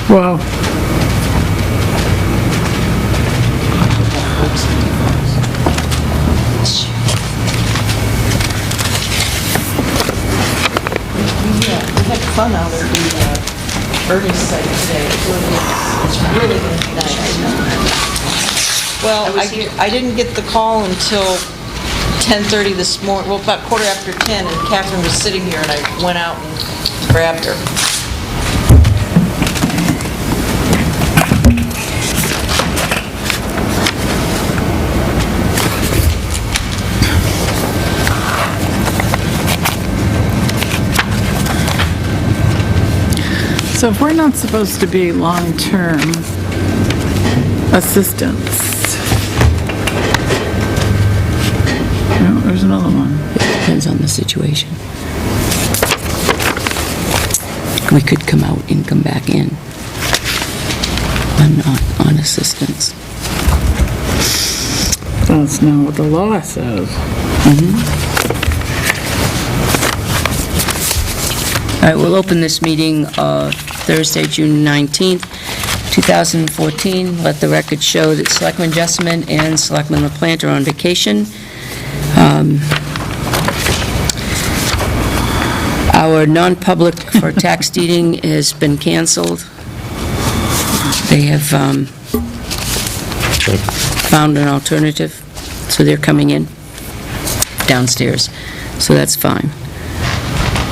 Wow. We had fun out at the Ernie's site today. It's really going to be nice. Well, I didn't get the call until 10:30 this morning, well, about 10:15, and Catherine was sitting here, and I went out and grabbed her. So if we're not supposed to be long-term assistants, no, there's another one. Depends on the situation. We could come out and come back in. I'm not on assistance. That's not what the law says. All right, we'll open this meeting Thursday, June 19th, 2014. Let the record show that Selectman Jessamine and Selectman LaPlante are on vacation. Our non-public for tax deeding has been canceled. They have found an alternative, so they're coming in downstairs, so that's fine.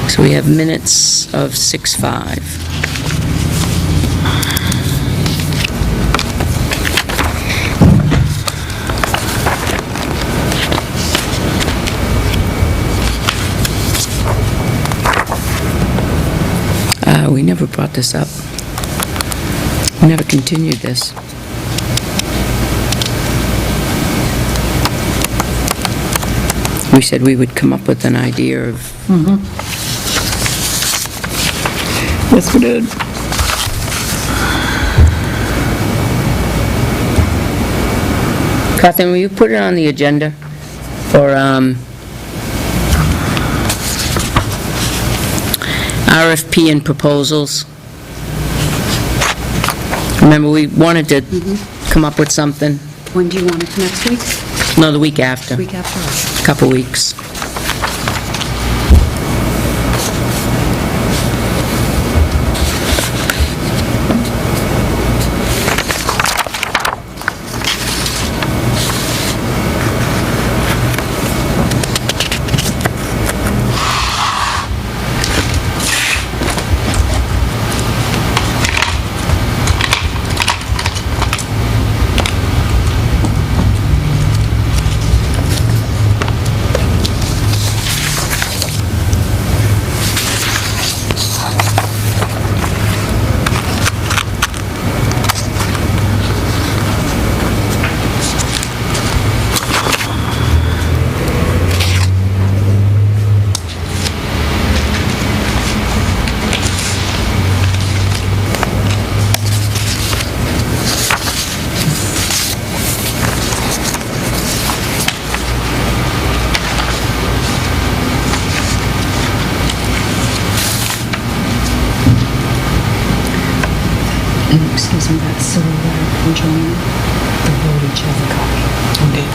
So we have minutes of 6:05. We never brought this up. We never continued this. We said we would come up with an idea of... Yes, we did. Catherine, will you put it on the agenda for RFP and proposals? Remember, we wanted to come up with something. When do you want it, next week? No, the week after. Week after? Couple weeks. Excuse me, that's Silver and Joanne. The board each has a copy. Okay.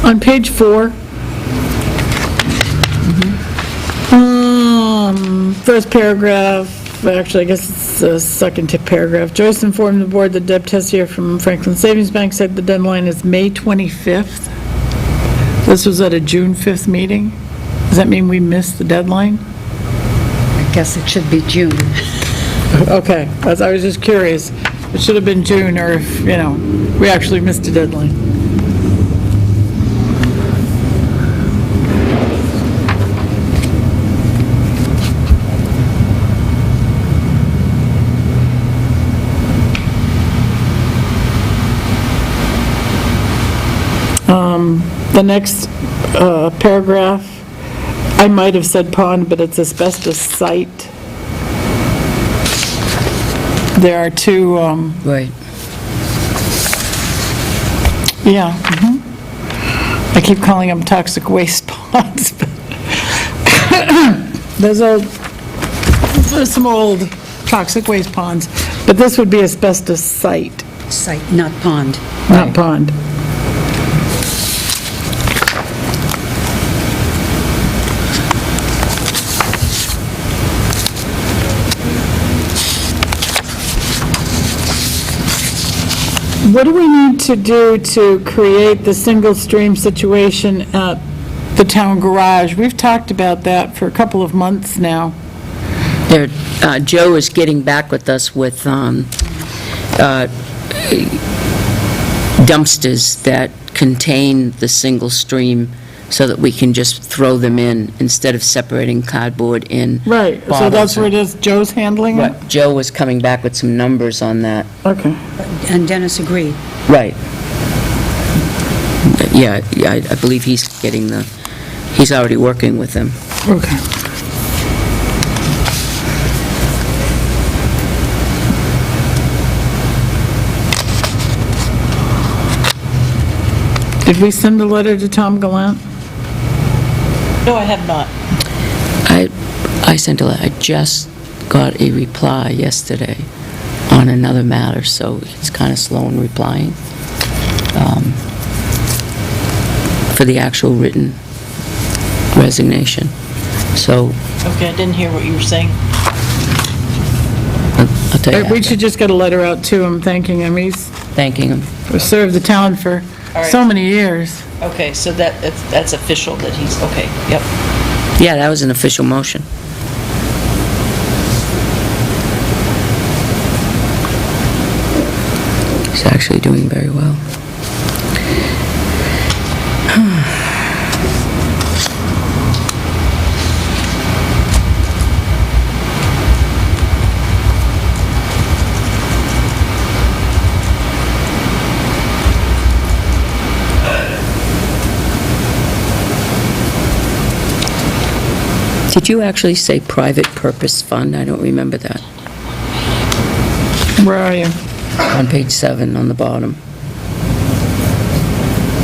On page 4, first paragraph, actually, I guess it's the second paragraph. Joyce informed the board that Deb Tessier from Franklin Savings Bank said the deadline is May 25th. This was at a June 5th meeting. Does that mean we missed the deadline? I guess it should be June. Okay, I was just curious. It should have been June, or if, we actually missed a deadline. The next paragraph, I might have said pond, but it's asbestos site. There are two, Right. yeah, I keep calling them toxic waste ponds, but there's some old toxic waste ponds, but this would be asbestos site, Site, not pond. not pond. What do we need to do to create the single stream situation at the town garage? We've talked about that for a couple of months now. There, Joe is getting back with us with dumpsters that contain the single stream so that we can just throw them in instead of separating cardboard in Right, so bottles. that's where it is, Joe's handling it? Right. Joe was coming back with some numbers on that. Okay. And Dennis agreed. Right. Yeah, I believe he's he's already working with them. Okay. Did we send a letter to Tom Gallant? No, I have not. I sent a letter, I just got a reply yesterday on another matter, so he's kind of slow in replying for the actual written resignation. So Okay, I didn't hear what you were saying. I'll tell you We after. should just get a letter out to him thanking him. He's Thanking him. served the town for right. so many years. Okay, so that's official that he's, okay, yep. Yeah, that was an official motion. He's actually doing very well. Did you actually say private purpose fund? I don't remember that. Where are you? On page 7, on the bottom.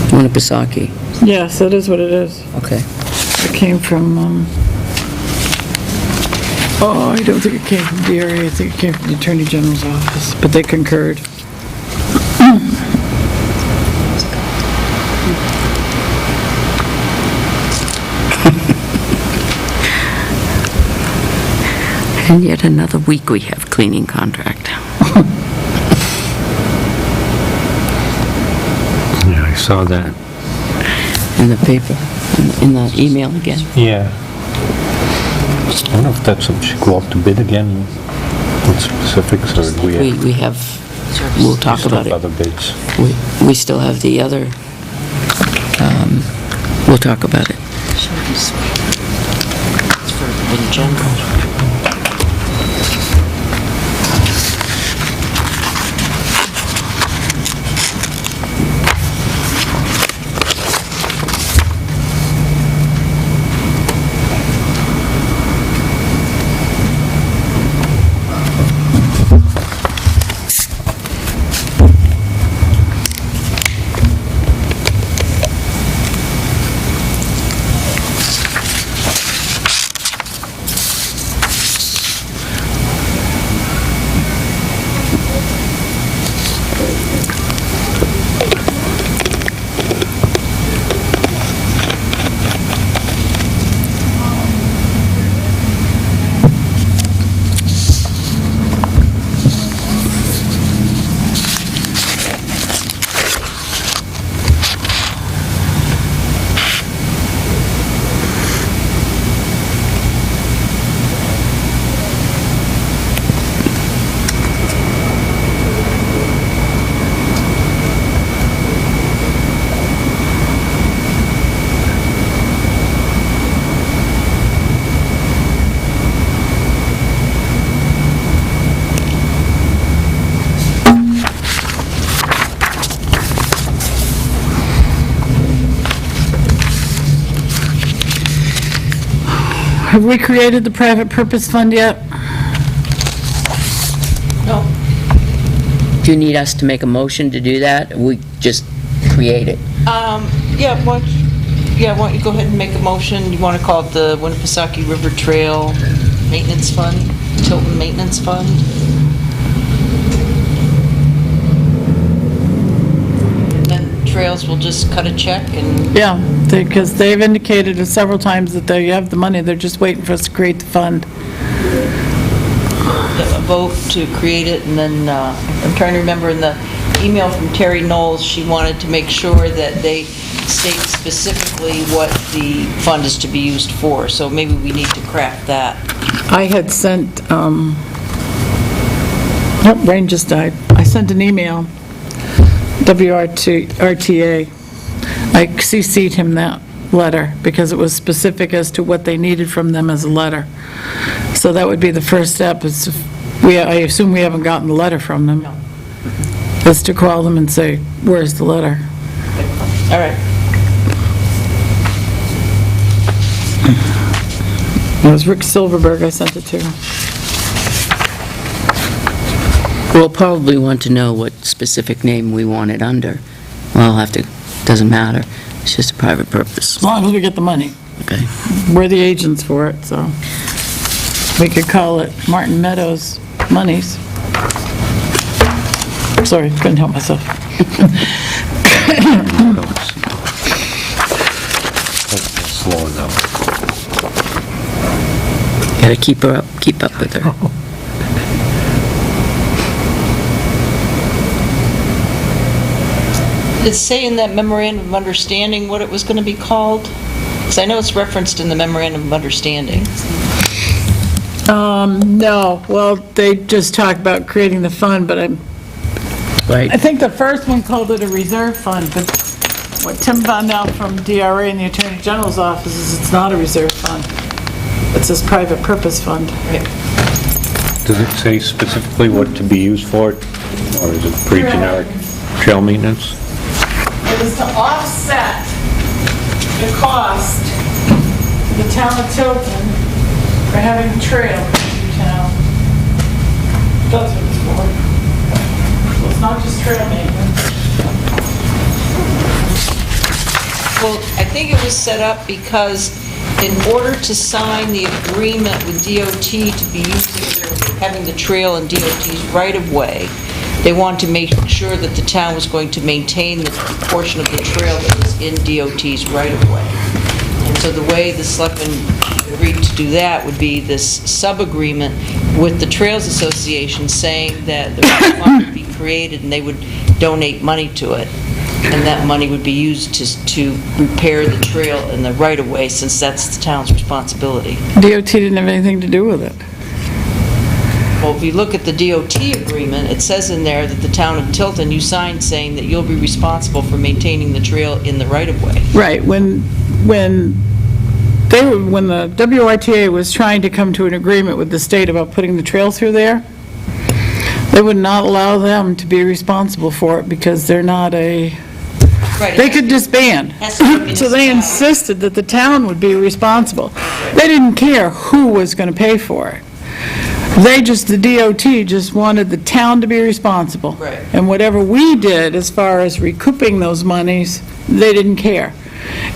Winnipesaukee. Yes, that is what it is. Okay. It came from, oh, I don't think it came from DRA, I think it came from the Attorney General's office, but they concurred. And yet another week we have cleaning contract. Yeah, I saw that. In the paper, in the email again. Yeah. I don't know if that's something should go up to bid again, what specifics, or do we We have, we'll talk still about have it. other bids? We still have the other, we'll talk about it. It's for in general. Have we created the private purpose fund yet? No, Do you need us to make a motion to do that? Or we just create it? yeah, why don't you go ahead and make a motion? You want to call it the Winnipesaukee River Trail Maintenance Fund, Tilton Maintenance Fund? And then Trails will just cut a check and, Yeah, because they've indicated several times that they have the money, they're just waiting for us to create the fund. a vote to create it, and then, I'm trying to remember in the email from Terry Knowles, she wanted to make sure that they state specifically what the fund is to be used for, so maybe we need to craft that. I had sent, nope, rain just died. I sent an email, WRTA. I CC'd him that letter because it was specific as to what they needed from them as a letter. So that would be the first step, is I assume we haven't gotten the letter from them. No. Is to call them and say, where's the letter? All right. It was Rick Silverberg I sent it to. We'll probably want to know what specific name we want it under. Well, I'll have to, doesn't matter. It's just a private purpose. As long as we get the money. Okay. We're the agents for it, so we could call it Martin Meadows Monies. Sorry, couldn't help myself. Slow enough. Gotta keep up with her. Did it say in that memorandum of understanding what it was going to be called? Because I know it's referenced in the memorandum of understanding. No, well, they just talked about creating the fund, but I Right. think the first one called it a reserve fund, but what Tim found out from DRA and the Attorney General's office is it's not a reserve fund. It's this private purpose fund. Does it say specifically what to be used for, or is it pretty generic? Trail maintenance? It is to offset the cost to the town of Tilton for having a trail in town. That's what it's for. So it's not just trail maintenance. Well, I think it was set up because in order to sign the agreement with DOT to be having the trail in DOT's right-of-way, they wanted to make sure that the town was going to maintain the portion of the trail that was in DOT's right-of-way. And so the way the selectmen agreed to do that would be this sub-agreement with the Trails Association saying that the fund would be created and they would donate money to it. And that money would be used to repair the trail in the right-of-way, since that's the town's responsibility. DOT didn't have anything to do with it. Well, if you look at the DOT agreement, it says in there that the town of Tilton, you signed saying that you'll be responsible for maintaining the trail in the right-of-way. Right, when the WRTA was trying to come to an agreement with the state about putting the trail through there, they would not allow them to be responsible for it because they're not a, Right. they could disband. Has to be So they municipality. insisted that the town would be responsible. They didn't care who was going to pay for it. The DOT just wanted the town to be responsible. Right. And whatever we did as far as recouping those monies, they didn't care.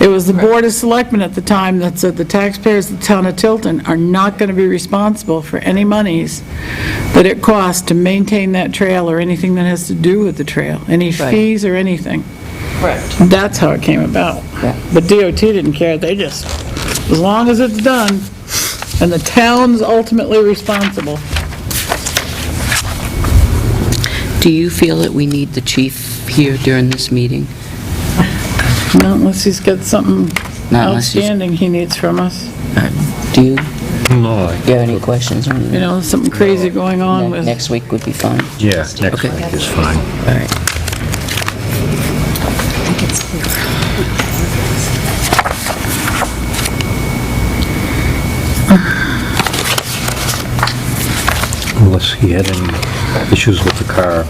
It was the Board of Selectmen at the time that said the taxpayers of the town of Tilton are not going to be responsible for any monies that it costs to maintain that trail or anything that has to do with the trail, any Right. fees or anything. Correct. That's how it came about. Yeah. But DOT didn't care, they just, as long as it's done, and the town's ultimately responsible. Do you feel that we need the chief here during this meeting? Not unless he's got something Not unless he's- outstanding he needs from us. Do you No, have any questions on You know, something crazy going on with... Next week would be fine. yeah, next Okay. week is fine. All right. Unless he had any issues with the car.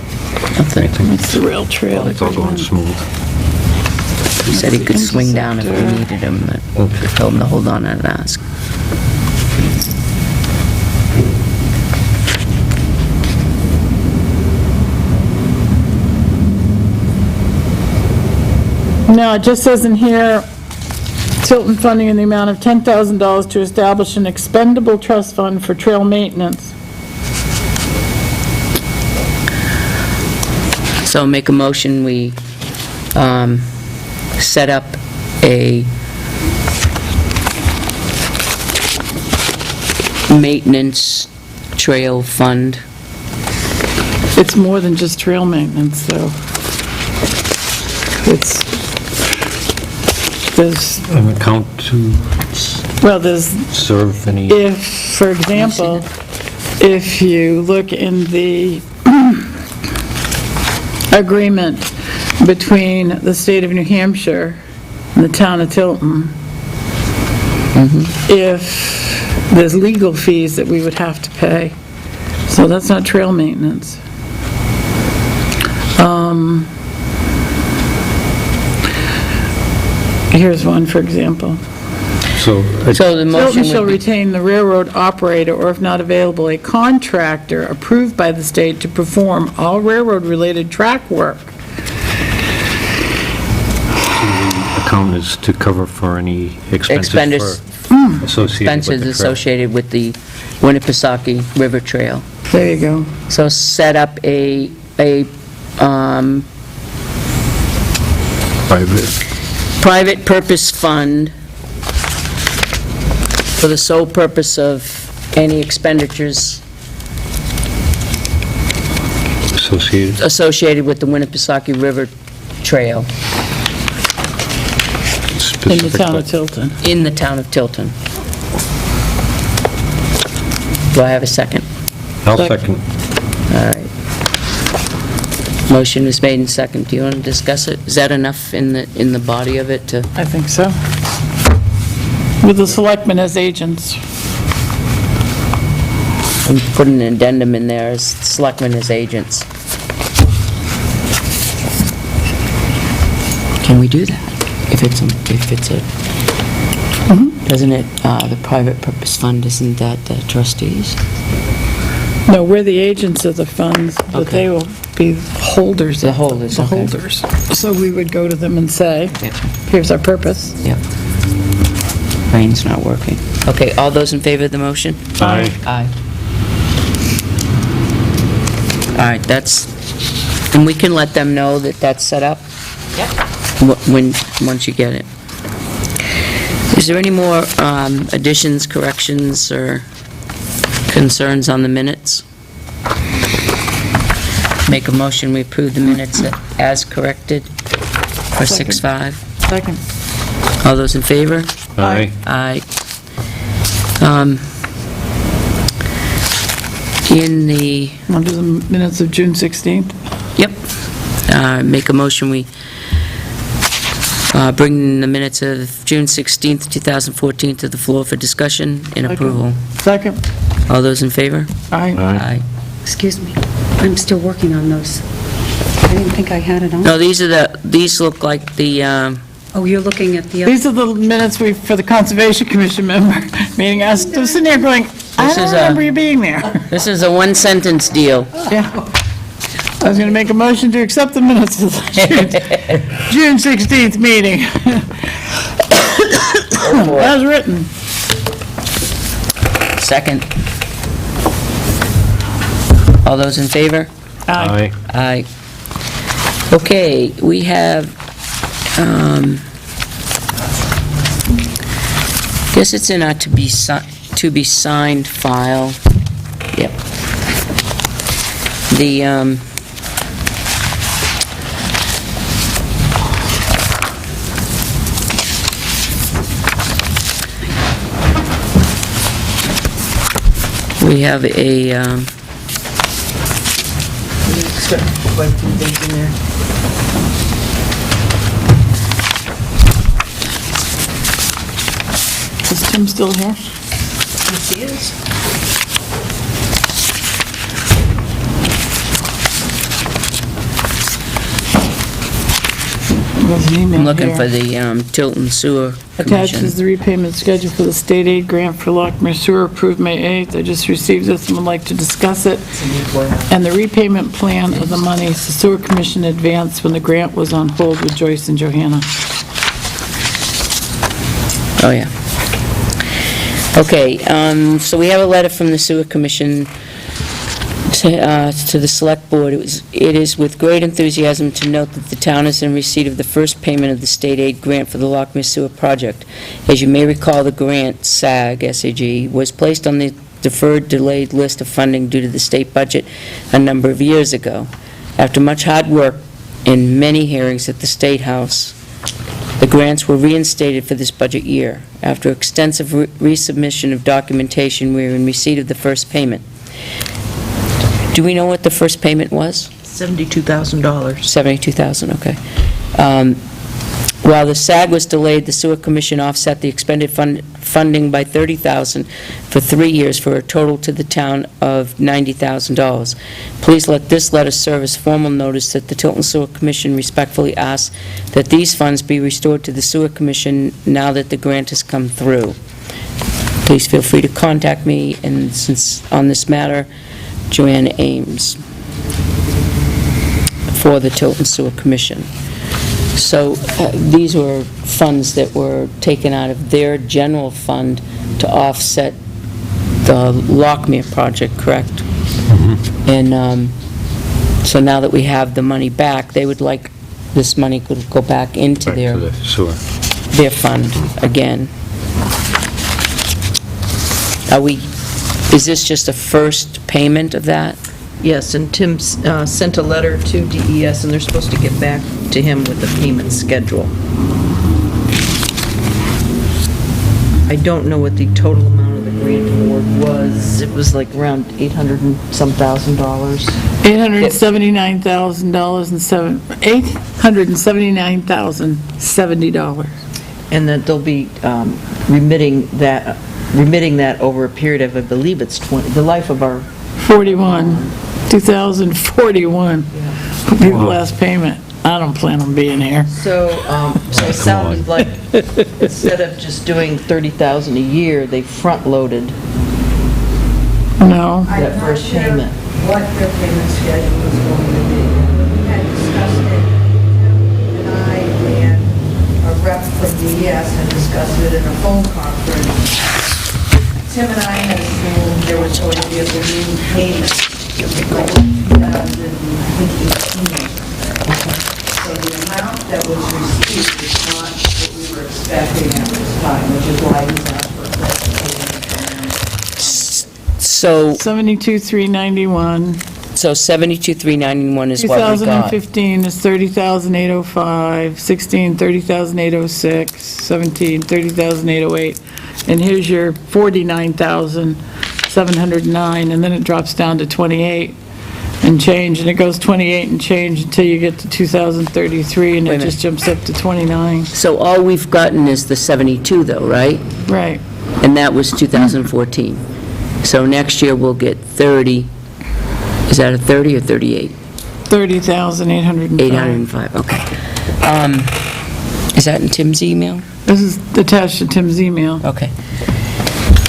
Nothing. It's the rail trail. It's all going smooth. He said he could swing down if we needed him, but I told him to hold on and ask. No, it just says in here, Tilton funding in the amount of $10,000 to establish an expendable trust fund for trail maintenance. So make a motion, we set up a maintenance trail fund. It's more than just trail maintenance, though. There's, An account to well, there's, serve any, if, for example, if you look in the agreement between the state of New Hampshire and the town of Tilton, if there's legal fees that we would have to pay, so that's not trail maintenance. Here's one, for example. so, So the Tilton motion shall would be, retain the railroad operator, or if not available, a contractor approved by the state to perform all railroad-related track work. account is to cover for any Expenditures. expenses associated with the trail. expenses associated with the Winnipesaukee River Trail. There you go. So set up a private purpose fund for the sole purpose of any expenditures associated with the Winnipesaukee River Trail In the town of Tilton. in the town of Tilton. Do I have a second? I'll second. All right. Motion is made and second. Do you want to discuss it? Is that enough in the body of it to? I think so. With the selectmen as agents. And put an addendum in there as selectmen as agents. Can we do that? If it's a, doesn't it, the private purpose fund, isn't that the trustees? No, we're the agents of the funds, but they will be holders. The holders, The okay. holders. So we would go to them and say, Yep. here's our purpose. Yep. Brain's not working. Okay, all those in favor of the motion? Aye. Aye. All right, that's, and we can let them know that that's set up? Yep. Once you get it. Is there any more additions, corrections, or concerns on the minutes? Make a motion, we approve the minutes as corrected for 6/5. Second. All those in favor? Aye. Aye. In the, Under the minutes of June 16th. yep, make a motion, we bring the minutes of June 16th, 2014 to the floor for discussion and approval. Second. All those in favor? Aye. Aye. Excuse me, I'm still working on those. I didn't think I had it on. No, these look like the, Oh, you're looking at the, These are the minutes for the Conservation Commission member meeting. I was sitting there going, I This don't is remember you being there. this is a one-sentence deal. Yeah. I was going to make a motion to accept the minutes of the June 16th meeting. As written. Second. All those in favor? Aye. Aye. Okay, we have, guess it's in our to be signed file. Yep. The, we have a, Is Tim still here? Yes, he is. There's an email I'm looking here. for the Tilton Sewer Attached is Commission. the repayment schedule for the state aid grant for Lockmere Sewer approved May 8th. I just received this and would like to discuss it. And the repayment plan of the monies the sewer commission advanced when the grant was on hold with Joyce and Johanna. Oh, yeah. Okay, so we have a letter from the Sewer Commission to the Select Board. It is with great enthusiasm to note that the town is in receipt of the first payment of the state aid grant for the Lockmere Sewer Project. As you may recall, the grant, SAG, was placed on the deferred delayed list of funding due to the state budget a number of years ago. After much hard work and many hearings at the State House, the grants were reinstated for this budget year. After extensive resubmission of documentation, we are in receipt of the first payment. Do we know what the first payment was? $72,000. $72,000, okay. While the SAG was delayed, the Sewer Commission offset the expended funding by $30,000 for 3 years for a total to the town of $90,000. Please let this letter serve as formal notice that the Tilton Sewer Commission respectfully asks that these funds be restored to the Sewer Commission now that the grant has come through. Please feel free to contact me, and since on this matter, Joanne Ames for the Tilton Sewer Commission. So these were funds that were taken out of their general fund to offset the Lockmere project, correct? And so now that we have the money back, they would like this money could go back into Back to the sewer. their fund again. Is this just a first payment of that? Yes, and Tim sent a letter to DES, and they're supposed to get back to him with the payment schedule. I don't know what the total amount of the grant award was. It was like around $800 and some thousand. $879,070. And that they'll be remitting that over a period of, I believe it's the life of our 2041 will be the last payment. I don't plan on being here. So it sounded like, instead of just doing $30,000 a year, they front-loaded No? that first payment. What their payment schedule was going to be. We had discussed it, and I and a rep from DES had discussed it in a phone conference. Tim and I had assumed there was going to be a balloon payment, like 2018. So the amount that was received is not what we were expecting at this time, which is why we asked for a first payment. So 72,391. 72,391 is what we got. 2015 is 30,805, 16, 30,806, 17, 30,808, and here's your 49,709, and then it drops down to 28 and change, and it goes 28 and change until you get to 2033, and Wait a it minute. just jumps up to 29. So all we've gotten is the 72 though, right? Right. And that was 2014. So next year we'll get 30, is that a 30 or 38? 30,805. 805, okay. Is that in Tim's email? This is attached to Tim's email, Okay.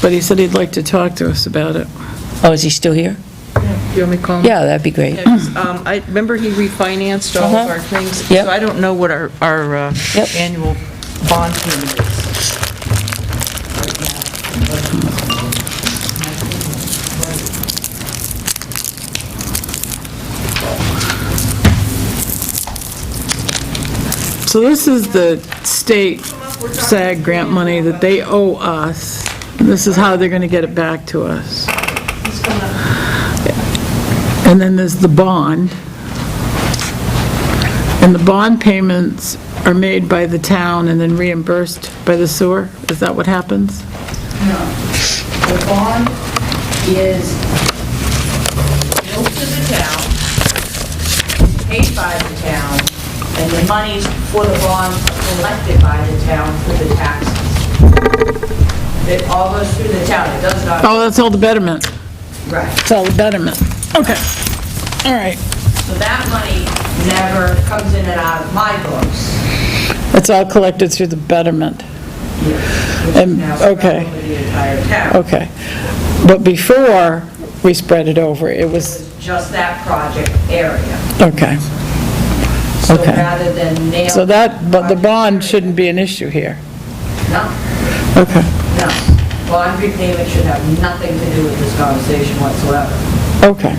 but he said he'd like to talk to us about it. Oh, is he still here? You want me to call him? Yeah, that'd be great. Yeah, 'cause, I remember he refinanced all of Uh-huh. our things. Yep. So I don't know what our Yep. annual bond payment is. So this is the state SAG grant money that they owe us. And this is how they're going to get it back to us. And then there's the bond. And the bond payments are made by the town and then reimbursed by the sewer? Is that what happens? No. The bond is billed to the town, paid by the town, and the monies for the bond are collected by the town for the taxes. It all goes through the town, it does not. Oh, that's all the betterment. Right. It's all the betterment. Okay. All right. So that money never comes in and out of my books. It's all collected through the betterment. And, Now, spread okay. over the entire town. Okay. But before we spread it over, it was, It's just that project area. okay. So Okay. rather than nail. So that, but the project bond area- shouldn't be an issue here. No, Okay. no. Bond repayment should have nothing to do with this conversation whatsoever. Okay.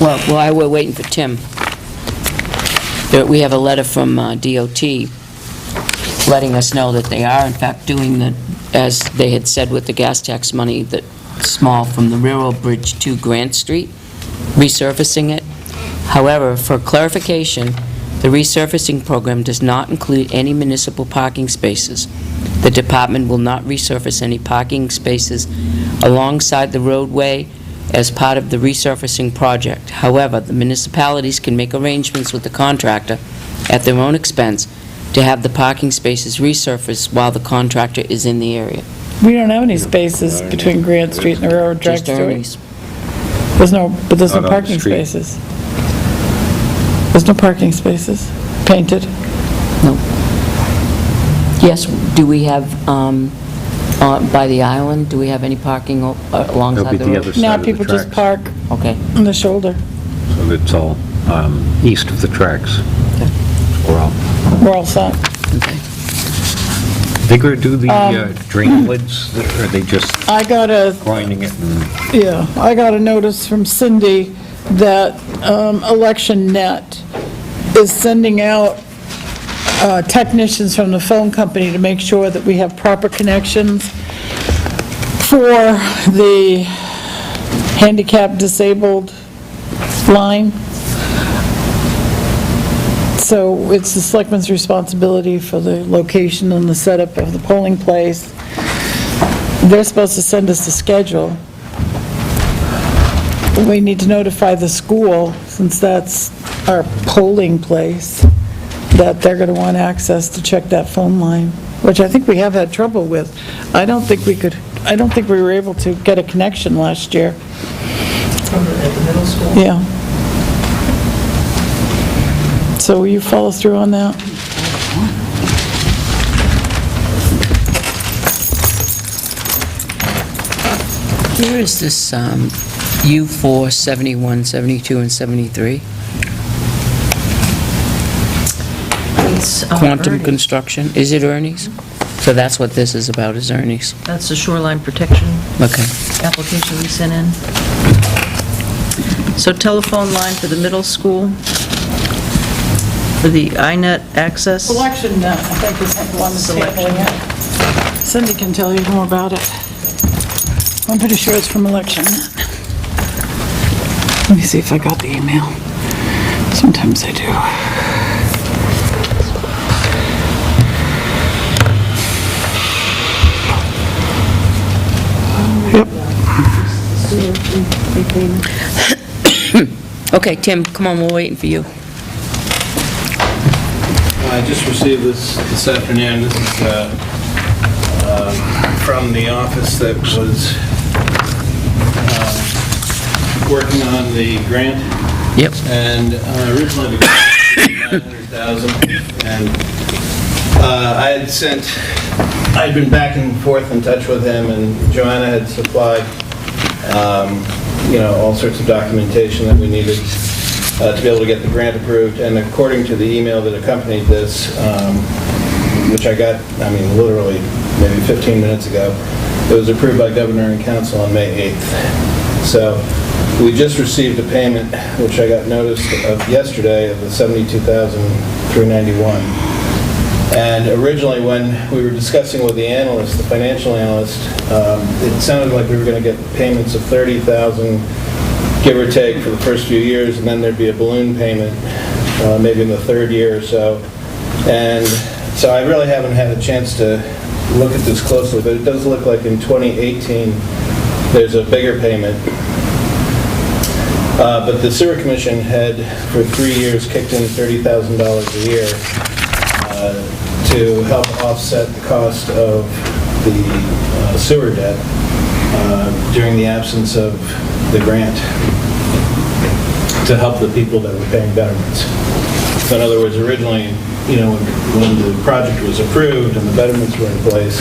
Well, while we're waiting for Tim, we have a letter from DOT letting us know that they are in fact doing the, as they had said with the gas tax money, that small from the railroad bridge to Grant Street, resurfacing it. However, for clarification, the resurfacing program does not include any municipal parking spaces. The department will not resurface any parking spaces alongside the roadway as part of the resurfacing project. However, the municipalities can make arrangements with the contractor at their own expense to have the parking spaces resurfaced while the contractor is in the area. We don't have any spaces between Grant Street and the railroad tracks, Just do we? Ernie's. There's no, but there's no Not on the parking street. spaces. There's no parking spaces painted. No. Yes, do we have, by the island, do we have any parking That'll alongside be the the road? other side Now of the people just tracks. park Okay. on the shoulder. So it's all east of the tracks. We're all, We're all set. they gonna do the drain lids, or are they just I got a, grinding it and? yeah, I got a notice from Cindy that Election Net is sending out technicians from the phone company to make sure that we have proper connections for the handicapped disabled line. So it's the selectmen's responsibility for the location and the setup of the polling place. They're supposed to send us a schedule. We need to notify the school, since that's our polling place, that they're going to want access to check that phone line, which I think we have had trouble with. I don't think we were able to get a connection last year. At the middle school. Yeah. So will you follow through on that? Where is this U4, 71, 72, and 73? It's, Quantum Ernie's. Construction, is it Ernie's? So that's what this is about, is Ernie's? That's the shoreline protection Okay. application we sent in. So telephone line for the middle school, for the iNet access. Election Net, I think is the one that's handling it. Cindy can tell you more about it. I'm pretty sure it's from Election Net. Let me see if I got the email. Sometimes I do. Okay, Tim, come on, we're waiting for you. I just received this afternoon. This is from the office that was working on the grant. Yep. And originally the grant was $900,000. And I'd been back and forth in touch with him, and Joanna had supplied, all sorts of documentation that we needed to be able to get the grant approved. And according to the email that accompanied this, which I got, literally maybe 15 minutes ago, it was approved by Governor and Council on May 8th. So we just received a payment, which I got notice of yesterday, of the $72,391. And originally, when we were discussing with the analyst, the financial analyst, it sounded like we were going to get payments of $30,000, give or take, for the first few years, and then there'd be a balloon payment, maybe in the third year or so. And so I really haven't had a chance to look at this closely, but it does look like in 2018, there's a bigger payment. But the sewer commission had, for 3 years, kicked in $30,000 a year to help offset the cost of the sewer debt during the absence of the grant, to help the people that were paying betterments. So in other words, originally, when the project was approved and the betterments were in place,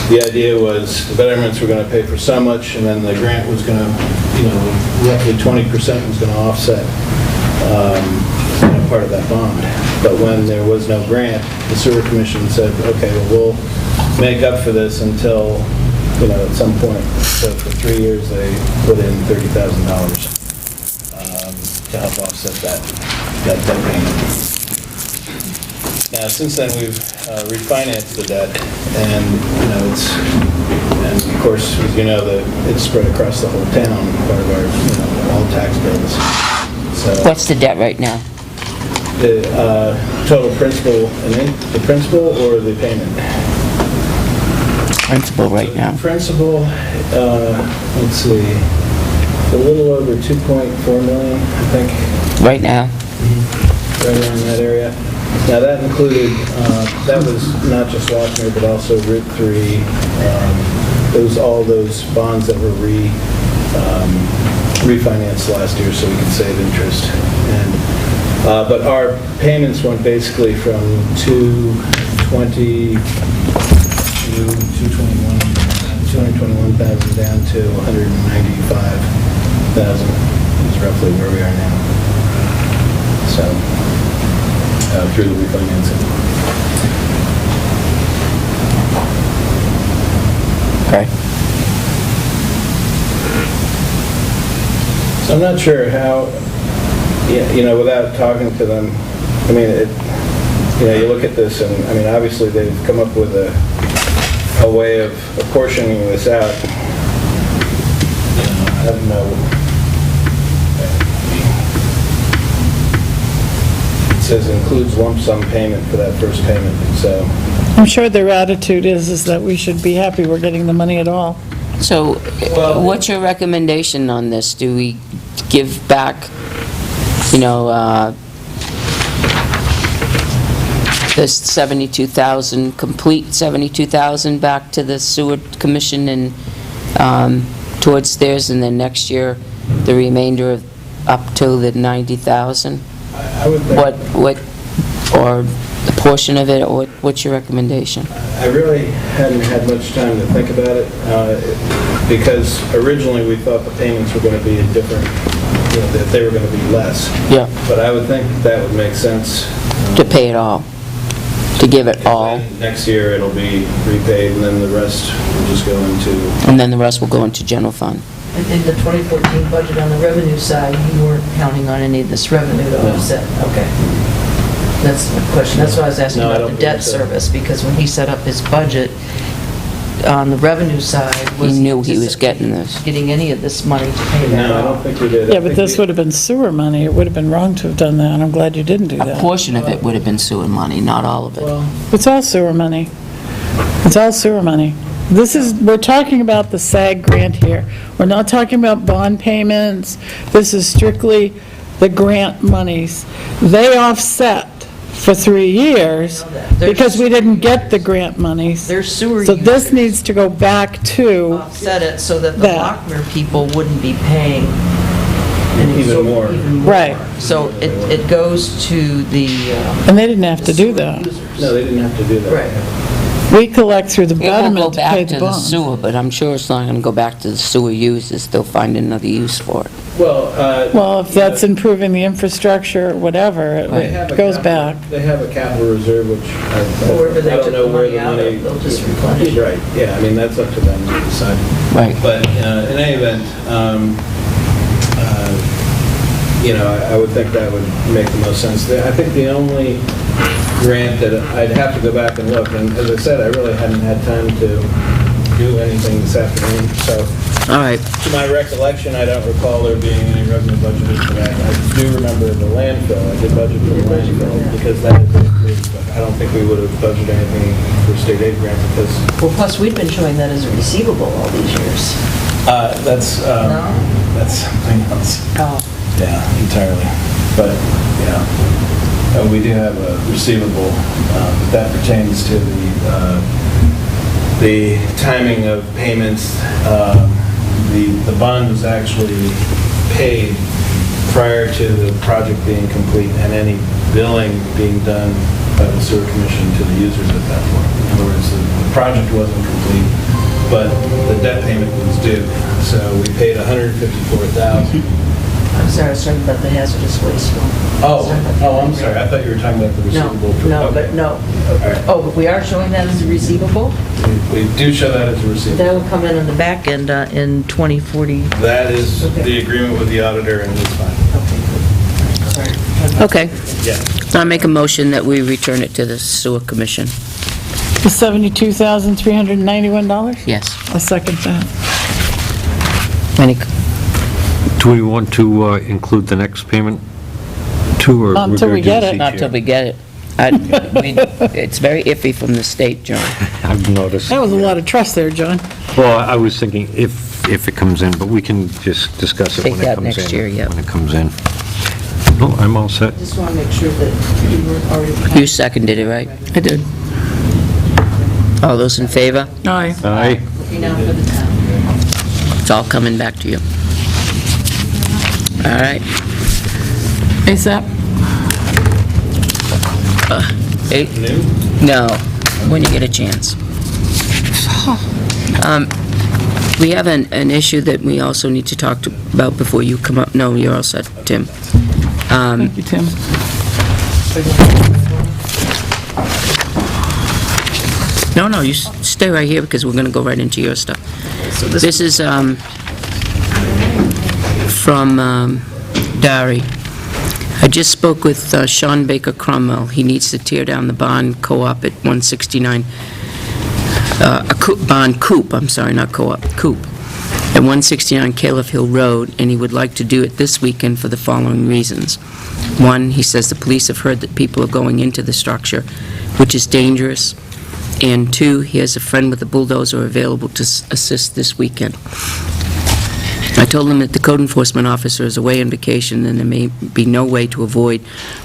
the idea was the betterments were going to pay for so much, and then the grant was going to, roughly 20% was going to offset part of that bond. But when there was no grant, the sewer commission said, okay, well, we'll make up for this until, at some point. So for 3 years, they put in $30,000 to help offset that debt payment. Now, since then, we've refinanced the debt, and, and of course, as you know, it's spread across the whole town, part of our, all tax bills. So What's the debt right now? the total principal, the principal or the payment? Principal right now. Principal, let's see, a little over 2.4 million, I think. Right now. Right around that area. Now, that included, that was not just Lochner, but also Route 3, all those bonds that were refinanced last year so we could save interest. And but our payments went basically from 221,000 down to 195,000 is roughly where we are now. So, through the refinancing. Okay. So I'm not sure how, without talking to them, I mean, you look at this and, I mean, obviously they've come up with a way of apportioning this out. I don't know. It says includes lump sum payment for that first payment, so. I'm sure their attitude is that we should be happy we're getting the money at all. So, Well- what's your recommendation on this? Do we give back, this 72,000, complete 72,000 back to the sewer commission and towards theirs, and then next year, the remainder of up to the 90,000? I would think. What, or a portion of it, or what's your recommendation? I really hadn't had much time to think about it, because originally we thought the payments were going to be a different, that they were going to be less. Yeah. But I would think that would make sense. To pay it all, to give it all, Next year it'll be repaid, and then the rest will just go into, and then the rest will go into general fund. In the 2014 budget on the revenue side, you weren't counting on any of this revenue to offset? Okay. That's my question. That's why I was asking No, I about don't the believe debt so. service, because when he set up his budget, on the revenue side, was He knew he was getting this. getting any of this money to pay that no, I don't off? think we did. Yeah, but this would have been sewer money. It would have been wrong to have done that. I'm glad you didn't do A that. portion of it would have been sewer money, not all of it. Well, It's all sewer money. It's all sewer money. We're talking about the SAG grant here. We're not talking about bond payments. This is strictly the grant monies. They offset for 3 years because we didn't get the grant monies. Their sewer So this users needs to go back to, offset it so that the That. Lochner people wouldn't be paying Even more. Right. So it goes to the and they didn't have to do that. no, they didn't have to do that. Right. We collect through the It will go betterment to pay back the to the bonds. sewer, but I'm sure it's not going to go back to the sewer users. They'll find another use for it. Well, Well, if that's improving the infrastructure or whatever, they have it a goes capital- back. They have a capital reserve, which Wherever they I don't took know the where money the out of, money. they'll just replenish it. Right, yeah, I mean, that's up to them to decide. Right. But in any event, I would think that would make the most sense. I think the only grant that I'd have to go back and look, and as I said, I really hadn't had time to do anything this afternoon, so All right. to my recollection, I don't recall there being any revenue budgeted for that. I do remember the landfill, I did budget for the landfill, because that is approved, but I don't think we would have budgeted anything for state aid grant, because Well, plus, we've been showing that as a receivable all these years. that's, No? that's something else. Oh. Yeah, entirely. But, yeah, we do have a receivable, but that pertains to the timing of payments. The bond was actually paid prior to the project being complete and any billing being done by the sewer commission to the users at that point. In other words, the project wasn't complete, but the debt payment was due. So we paid $154,000. I'm sorry, I was talking about the hazardous waste one. Oh, I'm sorry. I thought you were talking about the receivable. Okay. No. right. Oh, but we are showing that as a receivable? We do show that as a receivable. That will come in on the back end in 2040. That is Okay. the agreement with the auditor, and it's fine. Sorry. Okay. Yeah. I make a motion that we return it to the sewer commission. The $72,391? Yes. I'll second that. Any, Do we want to include the next payment too, or? Not until we're we gonna do get this it. each not till year? we get it. It's very iffy from the state, John. I've noticed. That was a lot of trust there, John. Well, I was thinking if it comes in, but we can just discuss it Take when it that comes in. next year, yeah. When it comes in. No, I'm all set. Just want to make sure that you were already... You seconded it, right? I did. All those in favor? Aye. Aye. Looking out for the town. It's all coming back to you. All right. ASAP? New? No, when you get a chance. We have an issue that we also need to talk about before you come up. No, you're all set, Tim. Thank you, Tim. No, you stay right here because we're going to go right into your stuff. This is from Dari. I just spoke with Sean Baker Cromwell. He needs to tear down the bond co-op at 169, bond coop, I'm sorry, not co-op, coop, at 169 Caleb Hill Road, and he would like to do it this weekend for the following reasons. One, he says the police have heard that people are going into the structure, which is dangerous. And two, he has a friend with a bulldozer available to assist this weekend. I told him that the code enforcement officer is away on vacation and there may be no way to avoid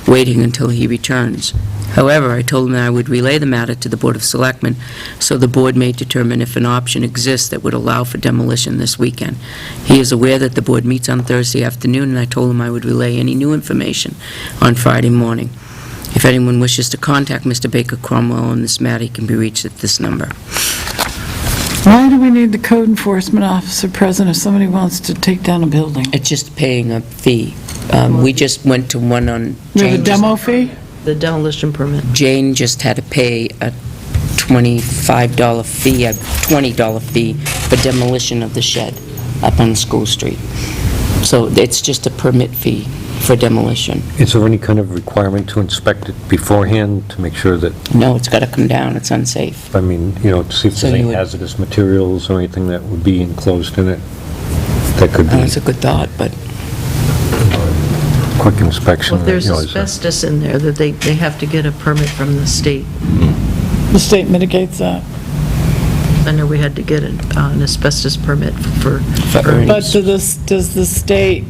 waiting until he returns. However, I told him that I would relay the matter to the Board of Selectmen so the board may determine if an option exists that would allow for demolition this weekend. He is aware that the board meets on Thursday afternoon, and I told him I would relay any new information on Friday morning. If anyone wishes to contact Mr. Baker Cromwell on this matter, he can be reached at this number. Why do we need the code enforcement officer present if somebody wants to take down a building? It's just paying a fee. We just went to one on We have a Jane. demo fee? The demolition permit. Jane just had to pay a $25 fee, a $20 fee for demolition of the shed up on School Street. So it's just a permit fee for demolition. Is there any kind of requirement to inspect it beforehand to make sure that, No, it's got to come down, it's unsafe. I mean, to see if So there's you any would- hazardous materials or anything that would be enclosed in it? That could be That's a good thought, but quick inspection. Well, if there's is a- asbestos in there, that they have to get a permit from the state. The state mitigates that. I know we had to get an asbestos permit for Ernie. But does the state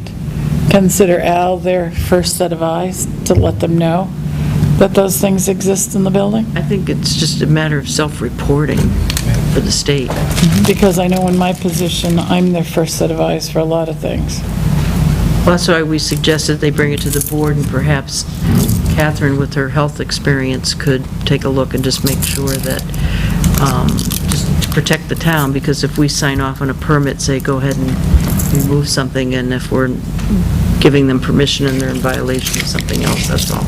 consider Al their first set of eyes to let them know that those things exist in the building? I think it's just a matter of self-reporting for the state. Because I know in my position, I'm their first set of eyes for a lot of things. Well, that's why we suggested they bring it to the board, and perhaps Catherine, with her health experience, could take a look and just make sure that, just to protect the town, because if we sign off on a permit, say, go ahead and remove something, and if we're giving them permission and they're in violation of something else, that's all.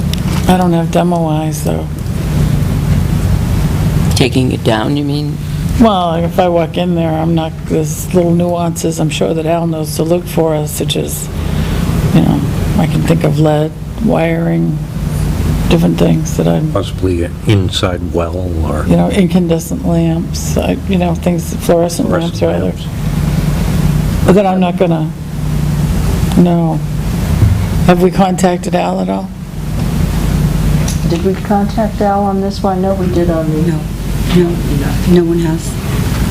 I don't have demo eyes, though. taking it down, you mean? Well, if I walk in there, I'm not, there's little nuances I'm sure that Al knows to look for, such as, I can think of lead, wiring, different things that I'm, Possibly an inside well or incandescent lamps, things, fluorescent lamps or others. lamps. But then I'm not gonna, no. Have we contacted Al at all? Did we contact Al on this one? No, we did on the... No one has.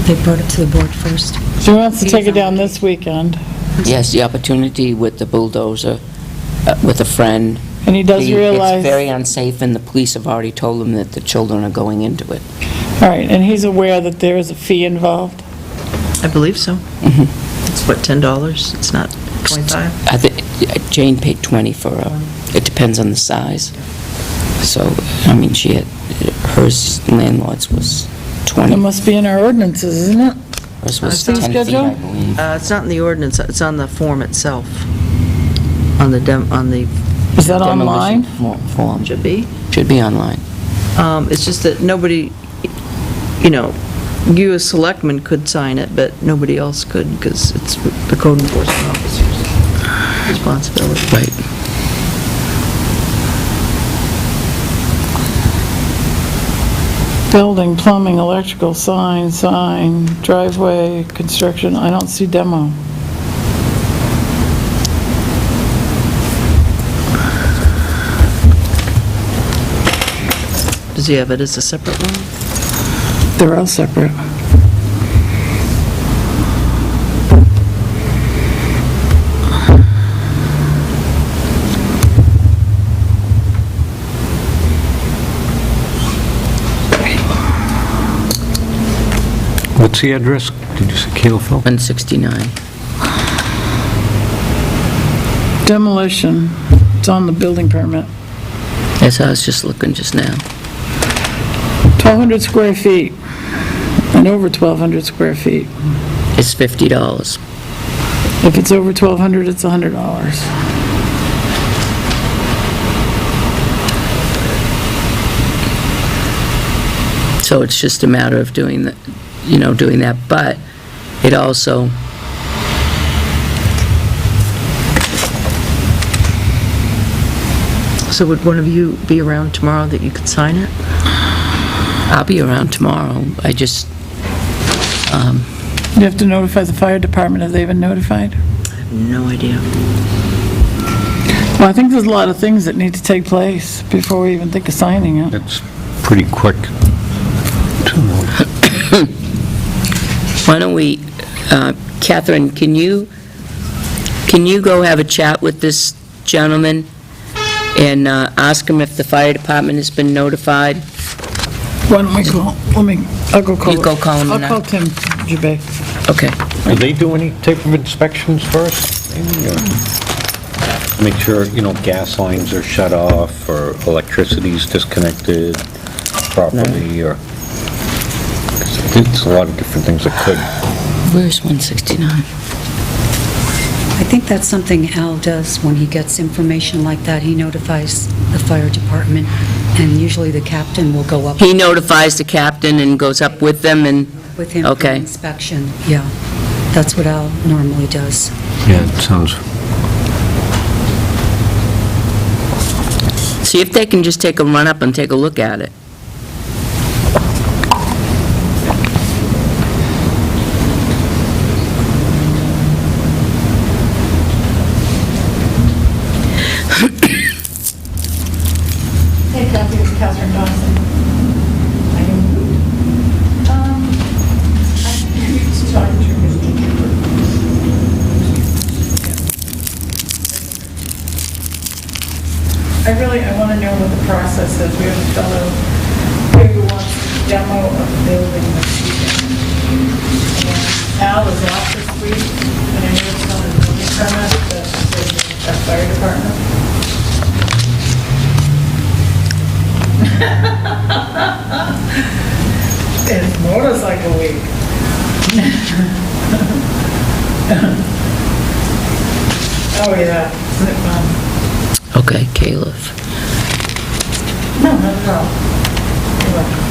They brought it to the board first. So he wants to take it down this weekend. He has the opportunity with the bulldozer, with a friend. And he does It's realize... very unsafe, and the police have already told him that the children are going into it. All right, and he's aware that there is a fee involved? I believe so. It's what, $10? It's not 25? I think Jane paid 20 for it depends on the size. So, I mean, she had, hers landlord's was It 20. must be in our ordinances, isn't it? Hers was Fee 10 feet, schedule? I believe. It's not in the ordinance, it's on the form itself. On the, Is that online? Demolition form. should be. Should be online. It's just that nobody, you know, you as selectmen could sign it, but nobody else could, because it's the code enforcement officer's responsibility. Right. Building, plumbing, electrical, sign, driveway, construction, I don't see demo. Does he have it as a separate one? They're all separate. What's the address? Did you say Calefell? 169. Demolition, it's on the building permit. That's how I was just looking just now. 1,200 square feet, and over 1,200 square feet. It's $50. If it's over 1,200, it's $100. So it's just a matter of doing that, doing that, but it also, So would one of you be around tomorrow that you could sign it? I'll be around tomorrow. I just, You have to notify the fire department. Have they been notified? No idea. Well, I think there's a lot of things that need to take place before we even think of signing it. It's pretty quick. why don't we, Catherine, can you go have a chat with this gentleman and ask him if the fire department has been notified? Why don't we call, I'll go call. You go call him I'll now. call Tim Jabay. Okay. Do they do any type of inspections first? Maybe, or make sure, gas lines are shut off, or electricity's disconnected properly, or... It's a lot of different things that could... Where's 169? I think that's something Al does when he gets information like that. He notifies the fire department, and usually the captain will go up He notifies the captain and goes up with them and, with him for okay. inspection. Yeah, that's what Al normally does. Yeah, it sounds... see if they can just take a run up and take a look at it. Hey, Kathy, it's Catherine Dawson. I want to know what the process is. We have a fellow who wants to demo a building this weekend. And Al is off this week, and I know it's on a building permit, the fire department. It's motorcycle week. Oh, yeah, isn't it fun? Okay, Caleb. No, not at all. You're welcome.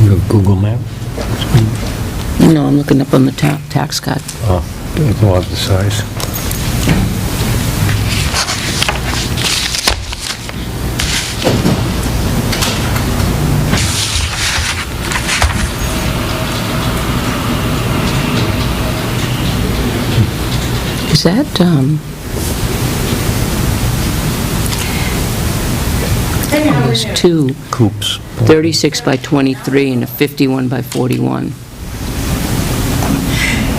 You have Google Map? No, I'm looking up on the tax card. Oh, it's a lot of the size. Is that, Hey, how are There's you? two, Coops. 36 by 23 and a 51 by 41.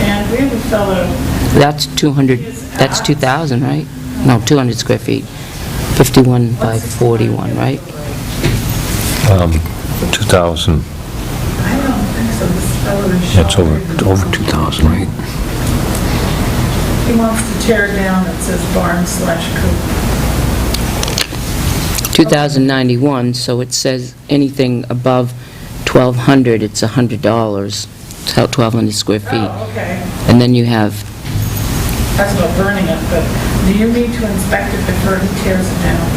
And we have a fellow, That's 200, that's 2,000, right? No, 200 square feet. 51 by 41, right? 2,000, I don't think so, this fellow is that's showing. over 2,000, right? He wants to tear down, it says barn/coop. 2,091, so it says anything above 1,200, it's $100. It's how 1,200 square feet. Oh, okay. And then you have, That's about burning it, but do you need to inspect it before he tears it down?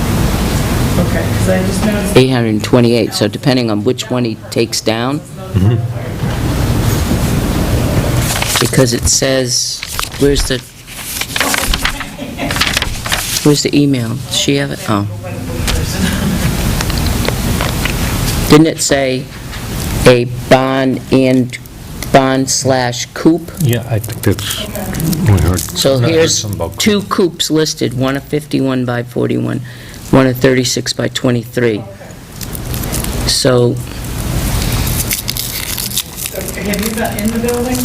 Okay, because I just noticed. 828, so depending on which one he takes down. Because it says, where's the email? Does she have it? Oh. Didn't it say a bond/coop? Yeah, I think that's, we heard. So I heard here's something about two coops listed, one a 51 by 41, one a 36 by 23. So, Have you been in the building?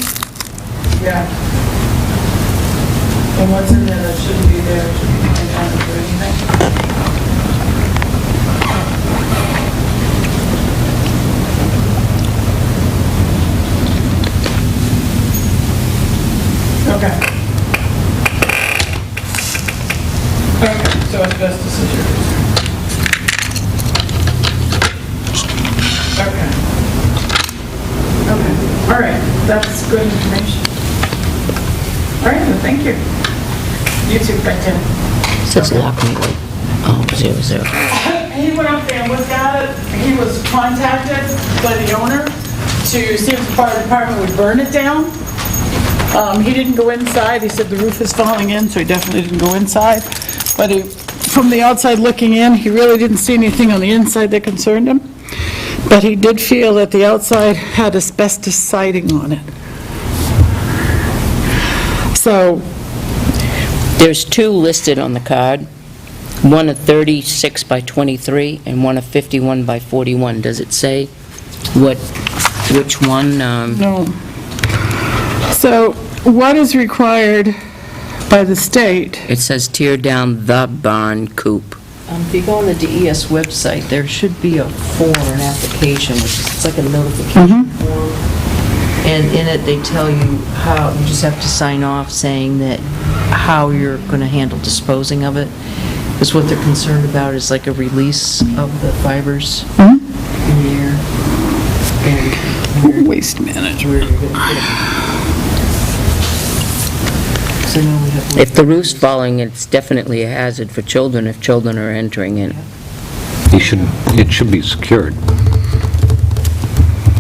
Yeah. And what's in there that shouldn't be there, should be taken down or anything? Okay. Okay, so asbestos is your concern. Okay. Okay, all right, that's good information. All right, well, thank you. You too, Quentin. it says lock me, like, oh, 00. He went up there and looked at it, he was contacted by the owner to see if the fire department would burn it down. He didn't go inside, he said the roof is falling in, so he definitely didn't go inside. But from the outside looking in, he really didn't see anything on the inside that concerned him. But he did feel that the outside had asbestos siding on it. So, There's two listed on the card, one a 36 by 23 and one a 51 by 41. Does it say which one? no. So, what is required by the state? It says tear down the barn coop. If you go on the DES website, there should be a form, an application, which is, it's like a notification form. And in it, they tell you how, you just have to sign off saying that, how you're going to handle disposing of it. Because what they're concerned about is like a release of the fibers in the air. And Waste management. where you're going to put it. So now we have. If the roof's falling, it's definitely a hazard for children if children are entering in. It should be secured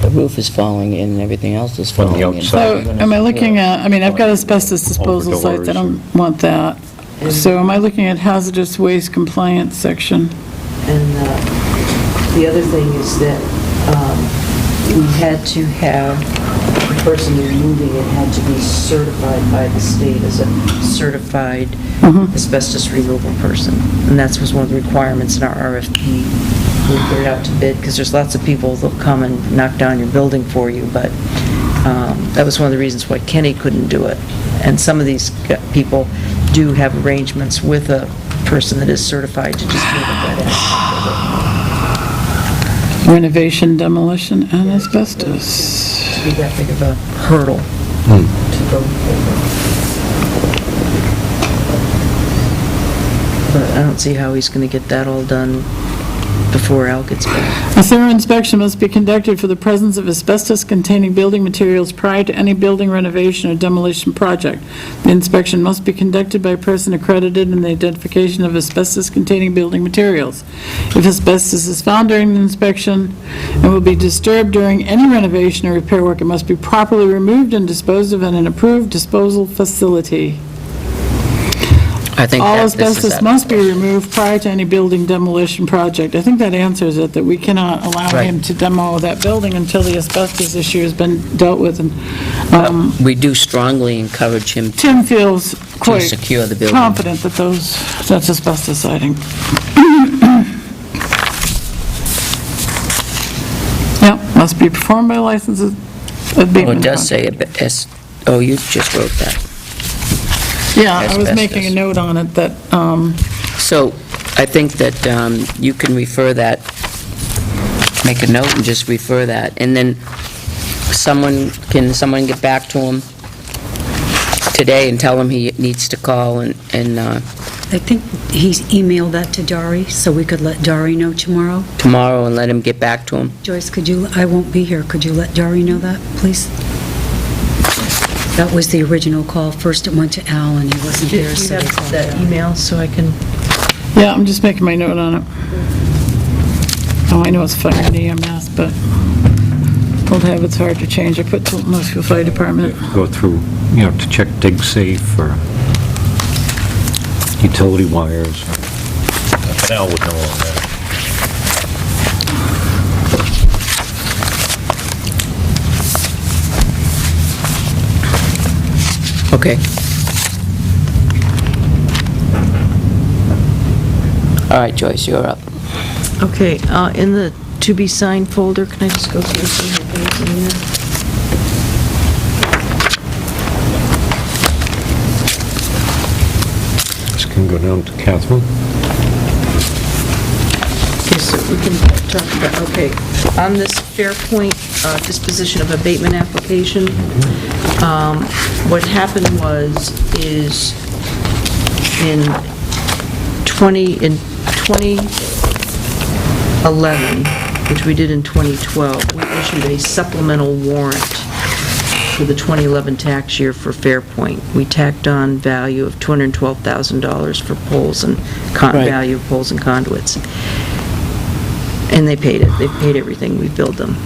The roof is falling in and everything else is from falling the in. outside. So, am I looking at, I mean, I've got asbestos disposal sites, I don't want that. So am I looking at hazardous waste compliance section? And the other thing is that we had to have, the person removing it had to be certified by the state as a certified asbestos removal person. And that was one of the requirements in our RFP. We put it out to bid, because there's lots of people that'll come and knock down your building for you, but that was one of the reasons why Kenny couldn't do it. And some of these people do have arrangements with a person that is certified to just deal with that aspect Renovation, demolition, and asbestos. of it. Be that big of a hurdle to go over. But I don't see how he's going to get that all done before Al gets back. A thorough inspection must be conducted for the presence of asbestos-containing building materials prior to any building renovation or demolition project. The inspection must be conducted by a person accredited in the identification of asbestos-containing building materials. If asbestos is found during the inspection and will be disturbed during any renovation or repair work, it must be properly removed and disposed of in an approved disposal facility. I think All that this is asbestos that. must be removed prior to any building demolition project. I think that answers it, that we cannot allow Right. him to demo that building until the asbestos issue has been dealt with. And We do strongly encourage him to Tim feels quite secure the building. confident that that's asbestos siding. must be performed by licensed Oh, abatement it does say, oh, you just wrote that. Yeah, I was making a asbestos. note on it that, So I think that you can refer that, make a note and just refer that, and then can someone get back to him today and tell him he needs to call and I think he's emailed that to Dari, so we could let Dari know tomorrow. tomorrow and let him get back to him? Joyce, I won't be here, could you let Dari know that, please? That was the original call. First it went to Al, and he wasn't Do you here, so they have called that Al. email so I can, yeah, I'm just making my note on it. Oh, I know it's fire and EMS, but old habits hard to change. I put Tilton Westfield Fire Department. Go through, to check dig safe or utility wires. But Al would know all that. Okay. All right, Joyce, you're up. okay, in the to-be-signed folder, can I just go through some of the things in there? This can go down to Catherine. Okay, so we can talk about, okay, on this Fairpoint disposition of abatement application, what happened is in 2011, which we did in 2012, we issued a supplemental warrant for the 2011 tax year for Fairpoint. We tacked on value of $212,000 for poles and Right. value of poles and conduits. And they paid it. They paid everything. We billed them.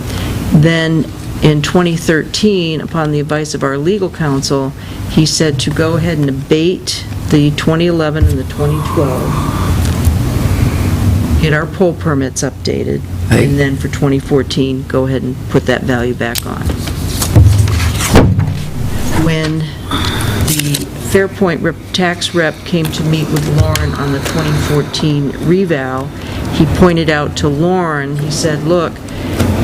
Then in 2013, upon the advice of our legal counsel, he said to go ahead and abate the 2011 and the 2012, get our pole permits updated, Right. and then for 2014, go ahead and put that value back on. When the Fairpoint tax rep came to meet with Lauren on the 2014 reval, he pointed out to Lauren, he said, look,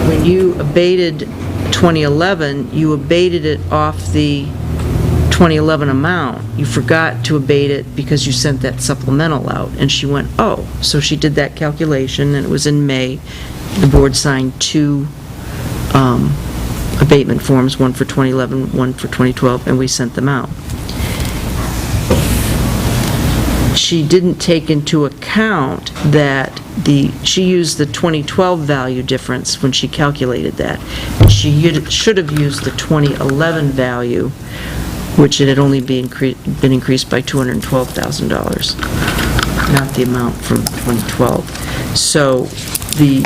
when you abated 2011, you abated it off the 2011 amount. You forgot to abate it because you sent that supplemental out. And she went, oh. So she did that calculation, and it was in May. The board signed two abatement forms, one for 2011, one for 2012, and we sent them out. She didn't take into account that she used the 2012 value difference when she calculated that. She should have used the 2011 value, which it had only been increased by $212,000, not the amount from 2012. So the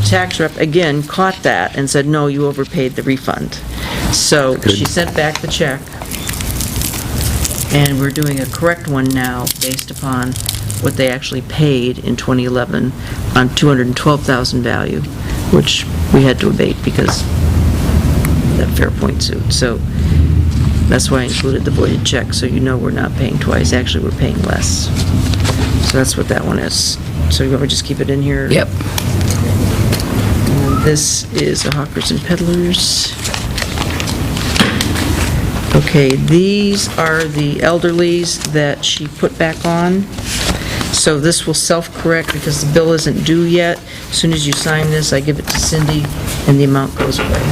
tax rep, again, caught that and said, no, you overpaid the refund. So she sent back the check, and we're doing a correct one now based upon what they actually paid in 2011 on $212,000 value, which we had to abate because of that Fairpoint suit. So that's why I included the voided check, so you know we're not paying twice. Actually, we're paying less. So that's what that one is. So you want me to just keep it in here? Yep. And this is the hawkers and peddlers. Okay, these are the elderlies that she put back on. So this will self-correct because the bill isn't due yet. As soon as you sign this, I give it to Cindy, and the amount goes away.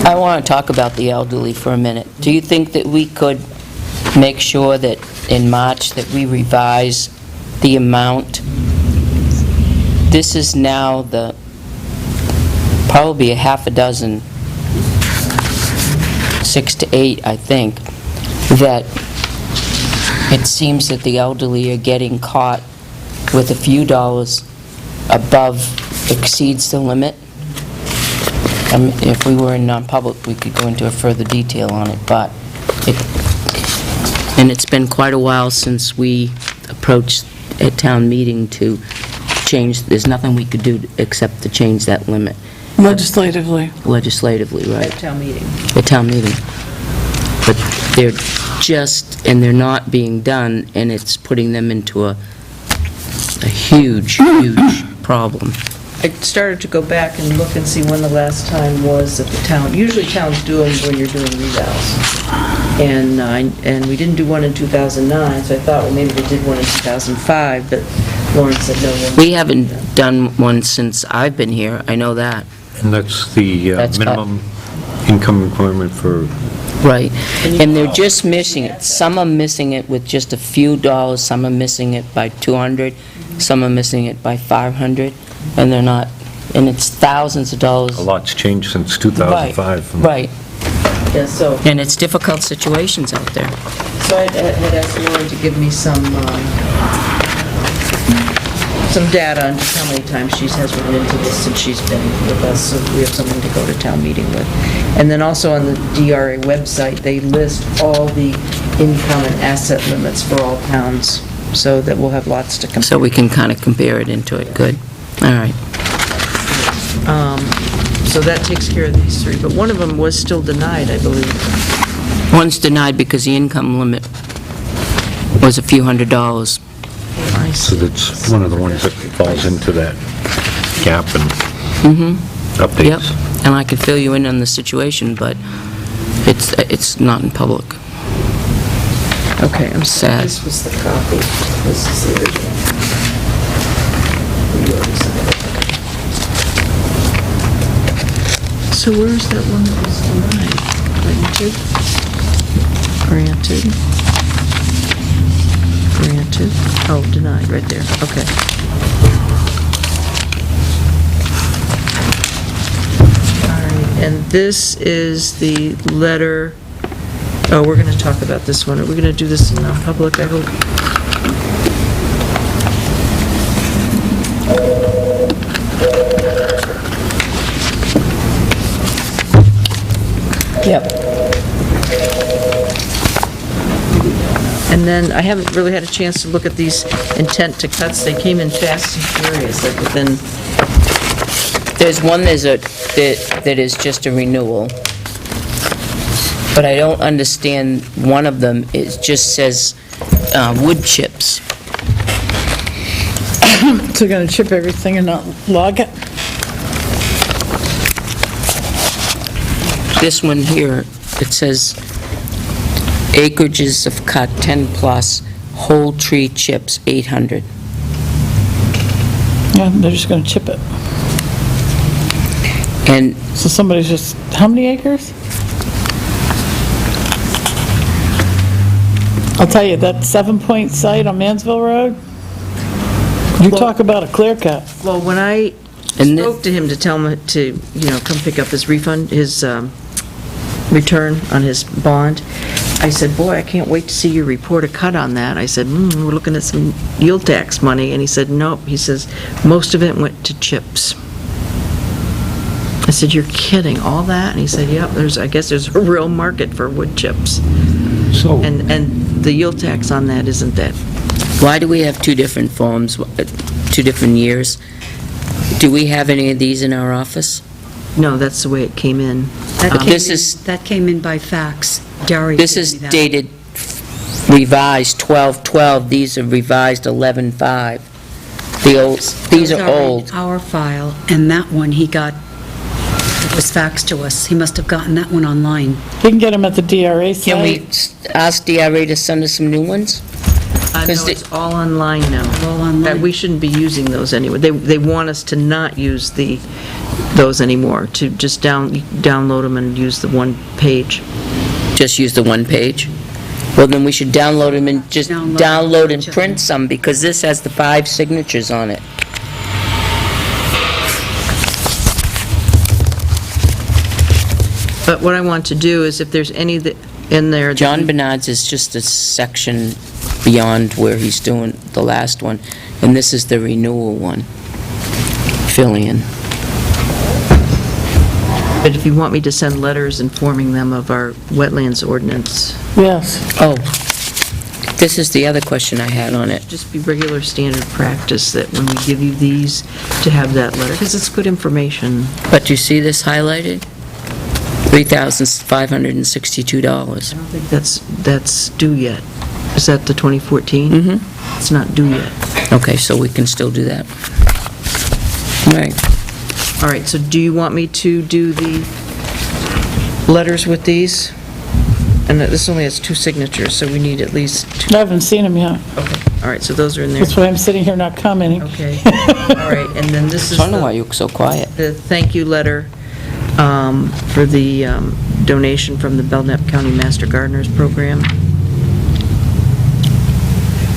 I want to talk about the elderly for a minute. Do you think that we could make sure that in March that we revise the amount? This is now probably a half a dozen, 6 to 8, I think, that it seems that the elderly are getting caught with a few dollars exceeds the limit. If we were in non-public, we could go into a further detail on it, but it's been quite a while since we approached at town meeting to change, there's nothing we could do except to change that limit Legislatively. legislatively, right? At town meeting. At town meeting. But they're they're not being done, and it's putting them into a huge, huge problem. I started to go back and look and see when the last time was that the town, usually towns do them when you're doing revals. And we didn't do one in 2009, so I thought, well, maybe they did one in 2005, but Lauren said no. We haven't done one since I've been here, I know that. And that's the That's minimum income requirement for, Right. And they're just missing it. Some are missing it with just a few dollars, some are missing it by 200, some are missing it by 500, and they're not, and it's thousands of dollars. a lot's changed since 2005. Right, Yeah, so and it's difficult situations out there. I had asked Lauren to give me some data on just how many times she has written into this since she's been with us, so we have something to go to town meeting with. And then also on the DRA website, they list all the income and asset limits for all towns, so that we'll have lots to compare. So we can kind of compare it into it, good. All right. So that takes care of these three, but one of them was still denied, I believe. One's denied because the income limit was a few $100s. I So see. that's one of the ones that falls into that gap and Yep, updates. and I could fill you in on the situation, but it's not in public. Okay, I'm sorry. Sad. This was the copy. This is the original. We already signed it. So where's that one that was denied? Granted. Granted. Oh, denied, right there. Okay. All right, and this is the letter. Oh, we're going to talk about this one. Are we going to do this in non-public, I hope? Yep. And then, I haven't really had a chance to look at these intent to cuts. They came in fast and furious, like within, There's one that is just a renewal, but I don't understand, one of them, it just says wood chips. So you're gonna chip everything and not log it? This one here, it says acreages of cut 10 plus, whole tree chips 800. Yeah, they're just gonna chip it. And So somebody's just, how many acres? I'll tell you, that 7-point site on Mansville Road, you talk about a clear cut. well, when I And thi- spoke to him to tell him to, come pick up his refund, his return on his bond, I said, boy, I can't wait to see your report a cut on that. I said, we're looking at some yield tax money, and he said, nope. He says, most of it went to chips. I said, you're kidding, all that? And he said, yep, I guess there's a real market for wood chips. So, And the yield tax on that isn't that. why do we have two different forms, 2 different years? Do we have any of these in our office? No, that's the way it came in. That came in by fax. Daria This gave is me that. dated revised 12/12, these are revised 11/5. These Those are in old. our file, and that one he got, it was faxed to us. He must have gotten that one online. You can get them at the DRA site. Can we ask DRA to send us some new ones? No, 'Cause it's all online now. All online. That we shouldn't be using those anyway. They want us to not use those anymore, to just download them and use the one page. Just use the one page? Well, then we should download them and just download and print some, because this has the 5 signatures on it. But what I want to do is, if there's any in there. that John we- Bernard's is just a section beyond where he's doing the last one, and this is the renewal one. Fill in. But if you want me to send letters informing them of our wetlands ordinance, Yes. Oh, this is the other question I had on it. just be regular standard practice that when we give you these, to have that letter, because it's good information. But you see this highlighted? $3,562. I don't think that's due yet. Is that the 2014? Mm-hmm. It's not due yet. Okay, so we can still do that. All right. All right, so do you want me to do the letters with these? And this only has 2 signatures, so we need at least 2. I haven't seen them yet. Okay, all right, so those are in there. That's why I'm sitting here not commenting. Okay, all right, and then this is I don't know why you look so quiet. the thank you letter for the donation from the Belknap County Master Gardeners Program.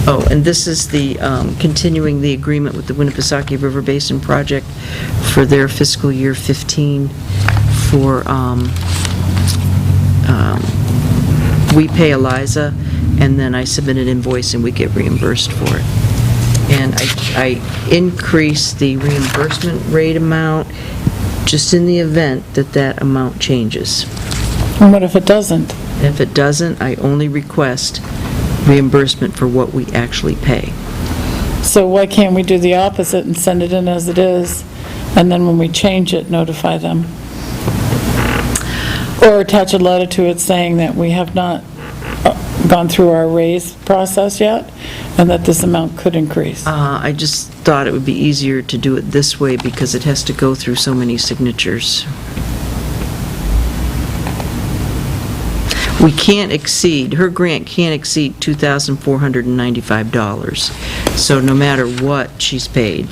Oh, and this is the continuing the agreement with the Winnipesaukee River Basin Project for their fiscal year 15 for, we pay Eliza, and then I submit an invoice and we get reimbursed for it. And I increase the reimbursement rate amount just in the event that that amount changes. And what if it doesn't? If it doesn't, I only request reimbursement for what we actually pay. So why can't we do the opposite and send it in as it is, and then when we change it, notify them? Or attach a letter to it saying that we have not gone through our raise process yet, and that this amount could increase? I just thought it would be easier to do it this way because it has to go through so many signatures. We can't exceed, her grant can't exceed $2,495. So no matter what she's paid,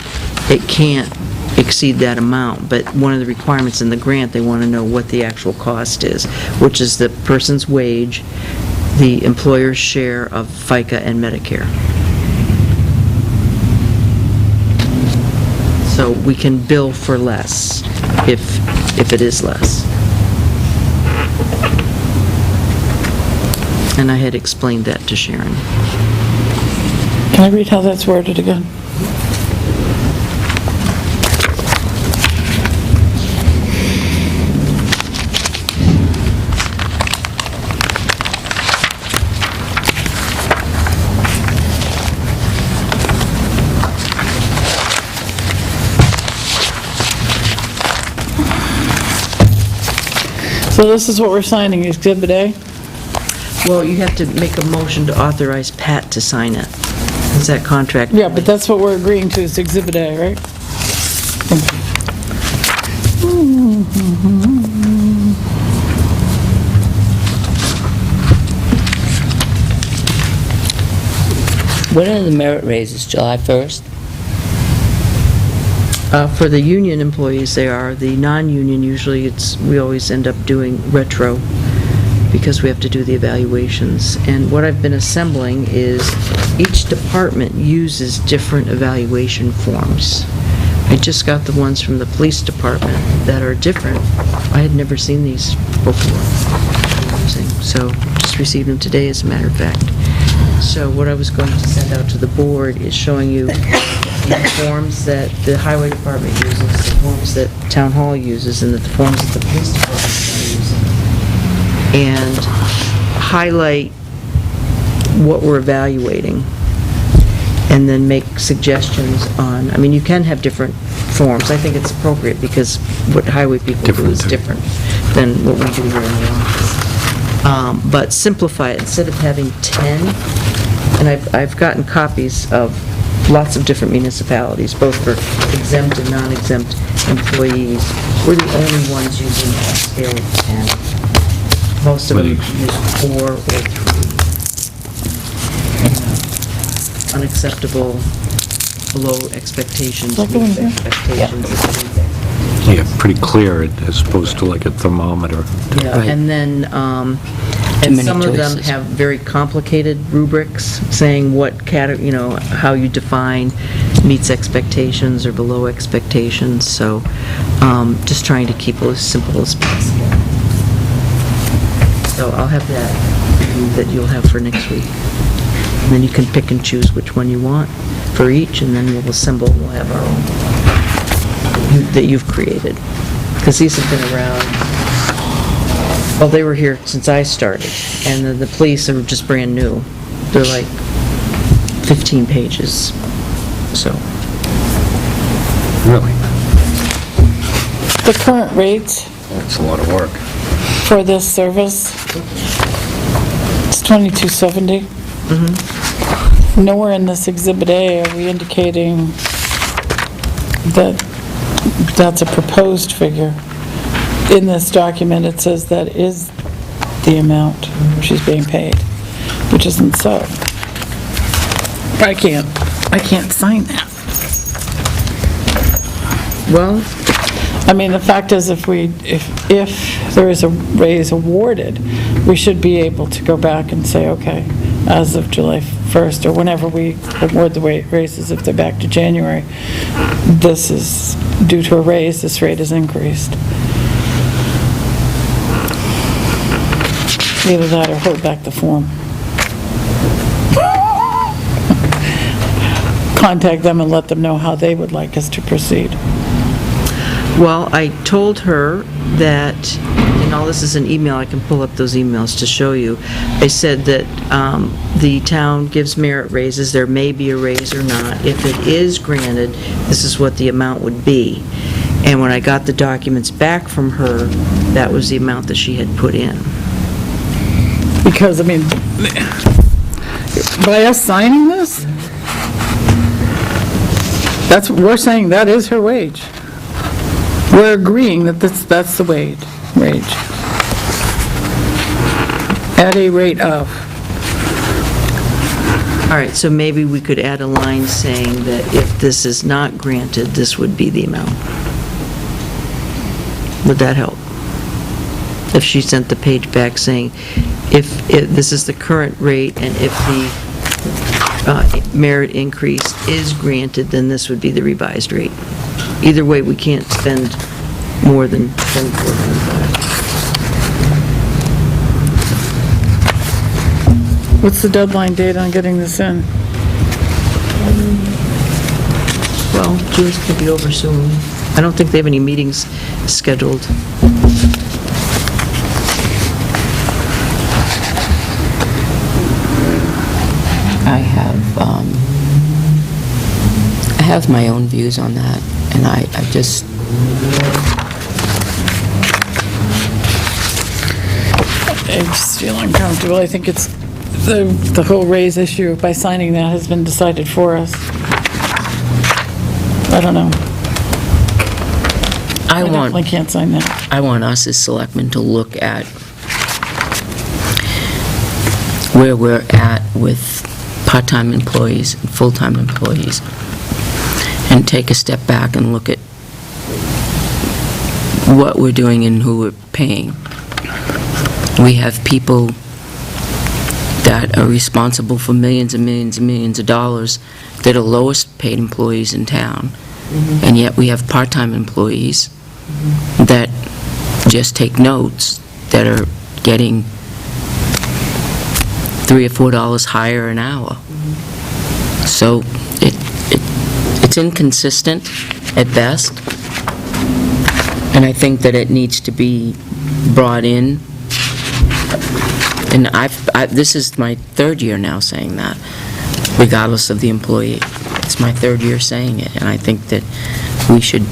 it can't exceed that amount. But one of the requirements in the grant, they want to know what the actual cost is, which is the person's wage, the employer's share of FICA and Medicare. So we can bill for less if it is less. And I had explained that to Sharon. Can I read how that's worded again? So this is what we're signing, Exhibit A? Well, you have to make a motion to authorize Pat to sign it. Is that contract? Yeah, but that's what we're agreeing to, is Exhibit A, right? When are the merit raises, July 1st? For the union employees, they are. The non-union, usually we always end up doing retro because we have to do the evaluations. And what I've been assembling is each department uses different evaluation forms. I just got the ones from the police department that are different. I had never seen these before. So just received them today, as a matter of fact. So what I was going to send out to the board is showing you the forms that the highway department uses, the forms that town hall uses, and the forms that the police department is using. And highlight what we're evaluating, and then make suggestions on, I mean, you can have different forms. I think it's appropriate because what highway people do is different than what we do here in the office. But simplify it, instead of having 10, and I've gotten copies of lots of different municipalities, both for exempt and non-exempt employees. We're the only ones using a scale of 10. Most of them use 4 or 3. Unacceptable, below expectations, meets expectations. Yeah, pretty clear as opposed to like a thermometer. Yeah, Right. and then, and many some of them choices. have very complicated rubrics saying what how you define meets expectations or below expectations, so just trying to keep it as simple as possible. So I'll have that you'll have for next week. And then you can pick and choose which one you want for each, and then we'll assemble, we'll have our own that you've created. Because these have been around, well, they were here since I started, and then the police are just brand new. They're like 15 pages, so. Really? The current rates That's a lot of work. for this service, it's $22.70. Nowhere in this Exhibit A are we indicating that that's a proposed figure. In this document, it says that is the amount she's being paid, which isn't so. I can't sign that. Well, I mean, the fact is, if there is a raise awarded, we should be able to go back and say, okay, as of July 1st, or whenever we award the raises, if they're back to January, this is due to a raise, this rate is increased. Either that or hold back the form. Contact them and let them know how they would like us to proceed. well, I told her that, and all this is an email, I can pull up those emails to show you. I said that the town gives merit raises, there may be a raise or not. If it is granted, this is what the amount would be. And when I got the documents back from her, that was the amount that she had put in. Because, I mean, by us signing this, we're saying that is her wage. We're agreeing that that's the wage. At a rate of. All right, so maybe we could add a line saying that if this is not granted, this would be the amount. Would that help? If she sent the page back saying, if this is the current rate, and if the merit increase is granted, then this would be the revised rate. Either way, we can't spend more than $400. What's the deadline date on getting this in? Well, Julie's going to be over soon. I don't think they have any meetings scheduled. I have my own views on that, and I just... I just feel uncomfortable. I think it's, the whole raise issue, by signing that, has been decided for us. I don't know. I definitely can't sign that. I want us as selectmen to look at where we're at with part-time employees and full-time employees, and take a step back and look at what we're doing and who we're paying. We have people that are responsible for millions and millions and millions of dollars that are lowest paid employees in town, and yet we have part-time employees that just take notes that are getting $3 or $4 higher an hour. So it's inconsistent at best, and I think that it needs to be brought in. And this is my third year now saying that, regardless of the employee. It's my third year saying it, and I think that we should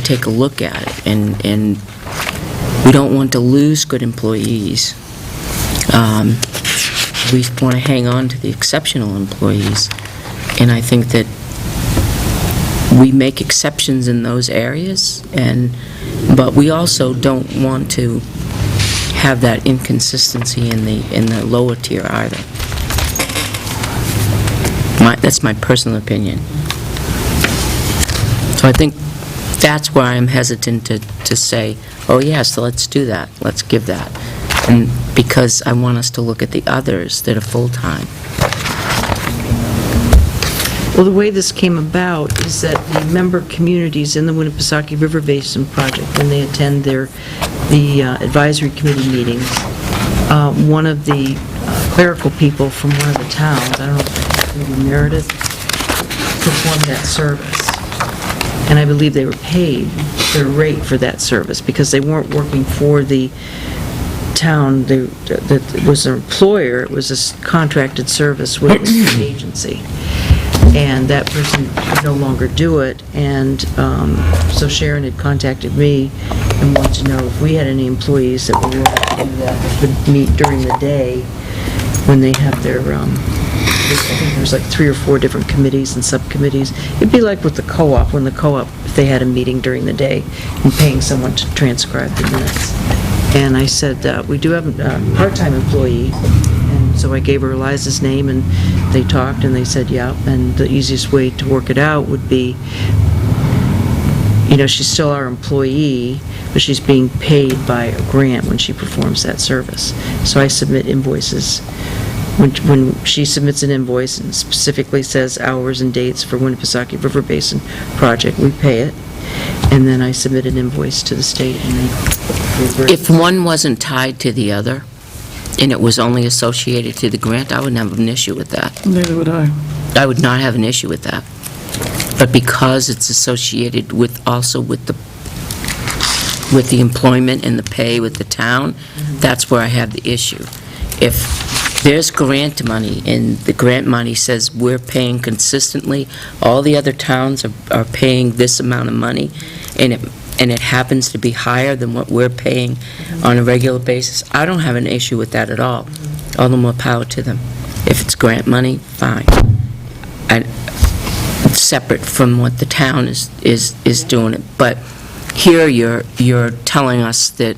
take a look at it, and we don't want to lose good employees. We want to hang on to the exceptional employees, and I think that we make exceptions in those areas, but we also don't want to have that inconsistency in the lower tier either. That's my personal opinion. So I think that's why I'm hesitant to say, oh yes, let's do that, let's give that. And because I want us to look at the others that are full-time. Well, the way this came about is that the member communities in the Winnipesaukee River Basin Project, when they attend the advisory committee meetings, one of the clerical people from one of the towns, I don't know if maybe Meredith, performed that service. And I believe they were paid their rate for that service because they weren't working for the town that was an employer. It was a contracted service with an agency. And that person could no longer do it, and so Sharon had contacted me and wanted to know if we had any employees that were willing to do that, that could meet during the day when they have their I think there's like 3 or 4 different committees and subcommittees. It'd be like with the co-op, when the co-op, if they had a meeting during the day and paying someone to transcribe the minutes. And I said, we do have a part-time employee, and so I gave her Eliza's name, and they talked, and they said, yeah, and the easiest way to work it out would be, she's still our employee, but she's being paid by a grant when she performs that service. So I submit invoices. When she submits an invoice and specifically says hours and dates for Winnipesaukee River Basin project, we pay it, and then I submit an invoice to the state, and they reimburse. If one wasn't tied to the other, and it was only associated to the grant, I wouldn't have an issue with that. Neither would I. I would not have an issue with that. But because it's associated also with the employment and the pay with the town, that's where I have the issue. If there's grant money, and the grant money says we're paying consistently, all the other towns are paying this amount of money, and it happens to be higher than what we're paying on a regular basis, I don't have an issue with that at all. All the more power to them. If it's grant money, fine. And it's separate from what the town is doing it. But here you're telling us that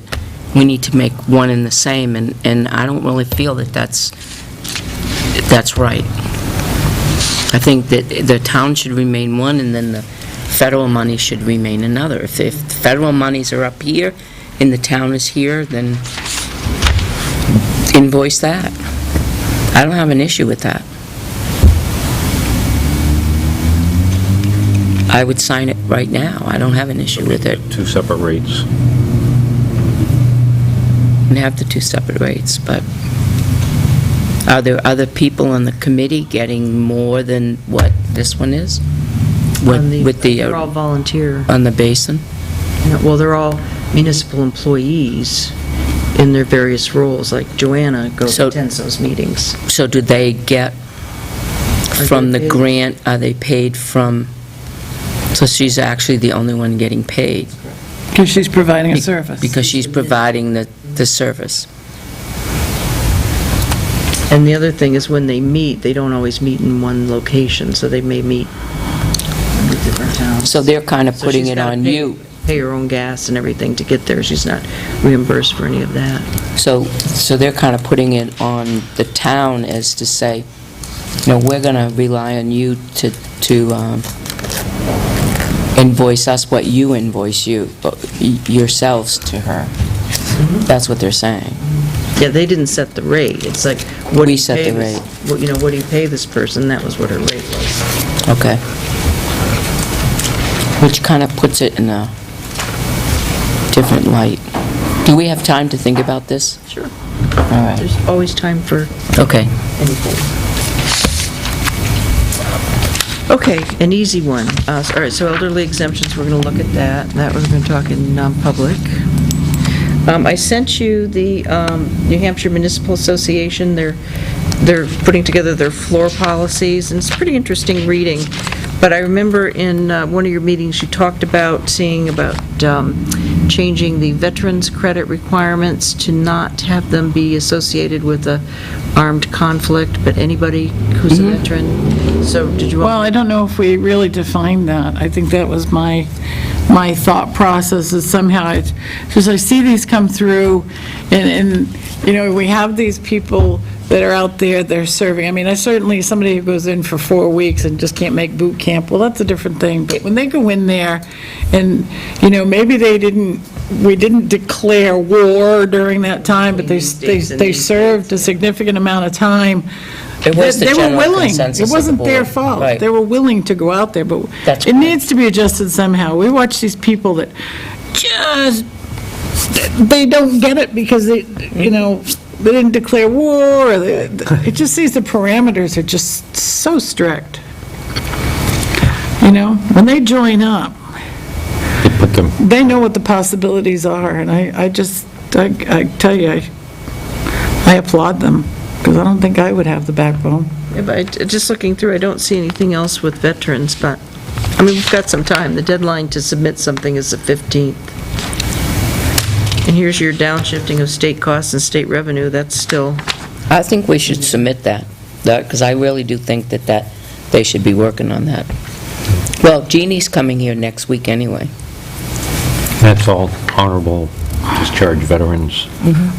we need to make one and the same, and I don't really feel that that's right. I think that the town should remain one, and then the federal money should remain another. If the federal monies are up here and the town is here, then invoice that. I don't have an issue with that. I would sign it right now. I don't have an issue with it. 2 separate rates. And have the 2 separate rates, but are there other people on the committee getting more than what this one is? They're all volunteer. On the basin? Well, they're all municipal employees in their various roles, like Joanna attends those meetings. So do they get from the grant, are they paid from, so she's actually the only one getting paid? Because she's providing a service. Because she's providing the service. And the other thing is, when they meet, they don't always meet in one location, so they may meet in different towns. So they're kind of putting it on you. Pay her own gas and everything to get there. She's not reimbursed for any of that. So they're kind of putting it on the town as to say, we're going to rely on you to invoice us what you invoice yourselves to her. That's what they're saying. Yeah, they didn't set the rate. It's like, what do We you set pay the this? What do you pay this person? That was what her rate was. Okay. Which kind of puts it in a different light. Do we have time to think about this? Sure. All right. There's always time for Okay. anything. Okay, an easy one. All right, so elderly exemptions, we're going to look at that. That we're going to talk in non-public. I sent you the New Hampshire Municipal Association. They're putting together their floor policies, and it's pretty interesting reading. But I remember in one of your meetings, you talked about changing the veterans' credit requirements to not have them be associated with a armed conflict, but anybody who's a veteran. So did you... Well, I don't know if we really defined that. I think that was my thought process, is somehow, because I see these come through, and we have these people that are out there, they're serving. I mean, somebody who goes in for 4 weeks and just can't make boot camp, well, that's a different thing. But when they go in there, and, maybe we didn't declare war during that time, but they served a significant amount of time. It was the They were general willing. consensus It of the wasn't their board. fault. Right. They were willing to go out there, but That's it right. needs to be adjusted somehow. We watch these people that they don't get it because they didn't declare war. It just seems the parameters are just so strict. When they join up, They put them, they know what the possibilities are, and I tell you, I applaud them, because I don't think I would have the backbone. Yeah, but just looking through, I don't see anything else with veterans, but, we've got some time. The deadline to submit something is the 15th. And here's your downshifting of state costs and state revenue. That's still... I think we should submit that. because I really do think that they should be working on that. Well, Jeannie's coming here next week anyway. That's all honorable discharge veterans,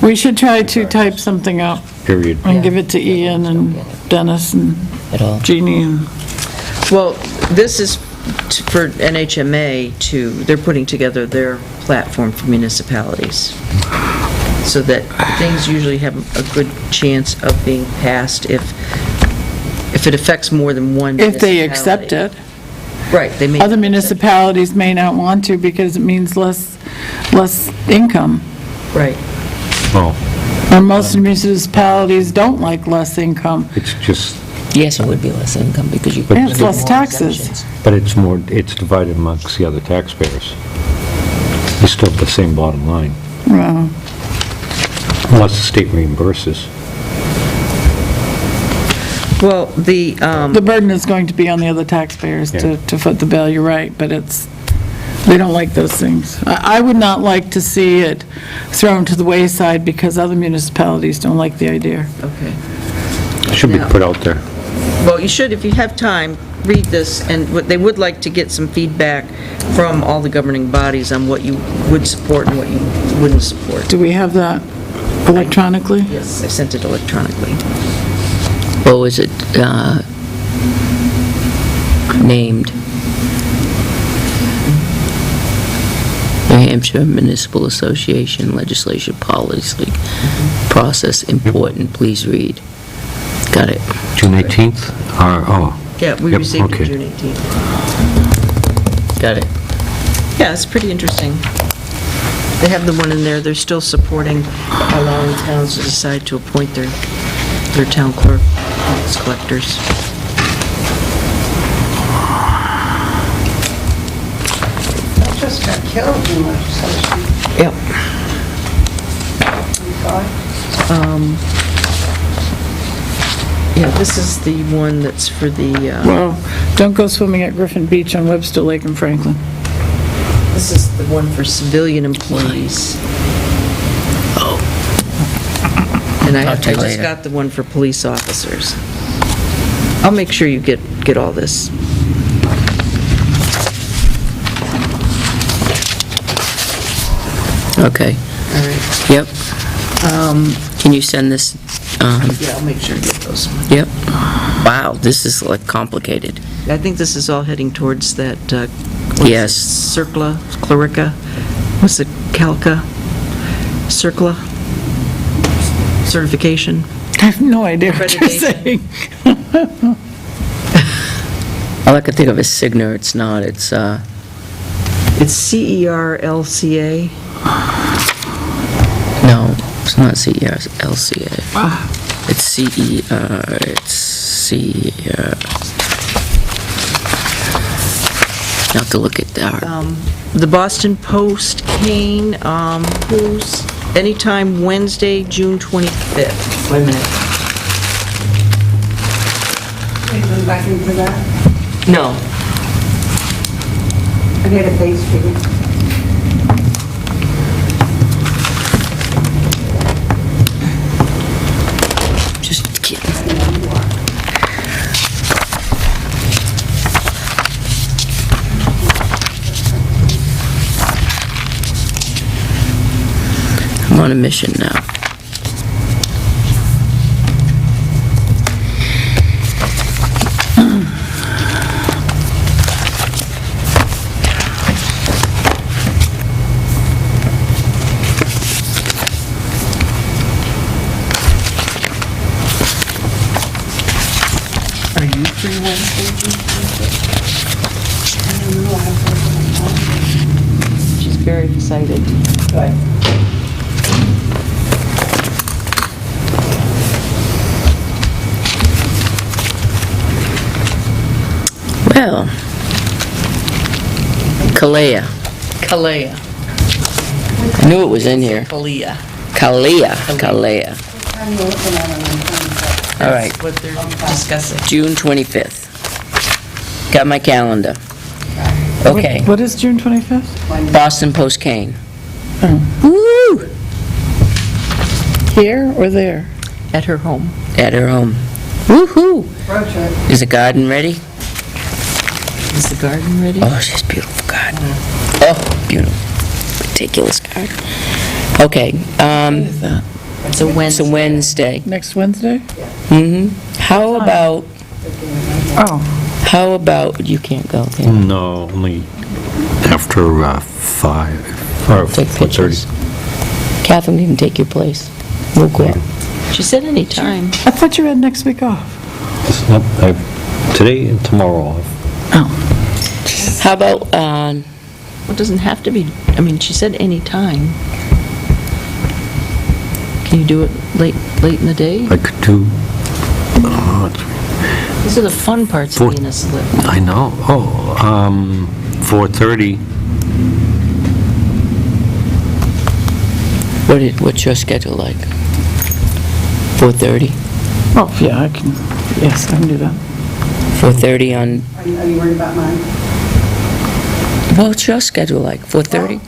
We should try to type something up period. and give it to Ian and Dennis and At all. Jeannie and... Well, this is for NHMA they're putting together their platform for municipalities. So that things usually have a good chance of being passed if it affects more than one If they municipality. accept it. Right, they may. Other municipalities may not want to because it means less income. Right. Well, Or most municipalities don't like less income. it's just, Yes, it would be less income because you... Yeah, it's less taxes. but it's divided amongst the other taxpayers. You still have the same bottom line, Well, unless the state reimburses. Well, the burden is going to be on the other taxpayers Yeah. to foot the bill, you're right, but they don't like those things. I would not like to see it thrown to the wayside because other municipalities don't like the idea. okay. It should be Yeah. put out there. Well, you should, if you have time, read this, and they would like to get some feedback from all the governing bodies on what you would support and what you wouldn't support. Do we have that electronically? Yes, I sent it electronically. What was it named? New Hampshire Municipal Association Legislation Policy Process Important, please read. Got it. June 18th? Yeah, we Yep, received okay. it June 18th. Got it. Yeah, it's pretty interesting. They have the one in there, they're still supporting allowing towns to decide to appoint their town clerk, tax collectors. That just got killed in legislation. Yep. Yeah, this is the one that's for the, Well, don't go swimming at Griffin Beach on Webster Lake in Franklin. this is the one for civilian employees. Oh. And I Talk to you just later. got the one for police officers. I'll make sure you get all this. Okay. All right. Yep. Can you send this? Yeah, I'll make sure you get those. Yep. Wow, this is like complicated. I think this is all heading towards that, what is it? Yes. Circla, Clarica, what's it, Calca, Circla, certification. I have no idea what you're Accreditation. saying. All I could think of is Cigna, it's not, it's, It's CERLCA. no, it's not CERLCA. It's CER, it's CER. Now have to look at that. The Boston Post, Kane, who's, anytime Wednesday, June 25th. Wait a minute. Are you going back into that? No. I get a base figure. Just kidding. I'm on a mission now. Are you free Wednesday, June 25th? She's very excited. Good. Well, Kalea. Kalea. I knew it was in here. Kalea. Kalea. I'm looking at it, I'm trying to... All right. That's what they're discussing. June 25th. Got my calendar. Okay. What is June 25th? Boston Post Kane. Here or there? At her home. At her home. Woo-hoo! Road trip. Is the garden ready? Is the garden ready? Oh, she's beautiful garden. Oh, beautiful. Ridiculous garden. Okay, Is that It's a it's Wednesday. a Wednesday. next Wednesday? How about, Oh, how about, you can't go there. No, only after 5, or Take 4:30. pictures. Catherine can take your place. We'll go. She said anytime. I thought you had next week off. It's not- Today and tomorrow off. Oh. How about, Well, it doesn't have to be, I mean, she said anytime. Can you do it late in the day? I could do, These are the fun parts of being a selectman. I know, 4:30. what's your schedule like? 4:30? Oh, yeah, I can, yes, I can do that. 4:30 on, Are you worried about mine? what's your schedule like? 4:30?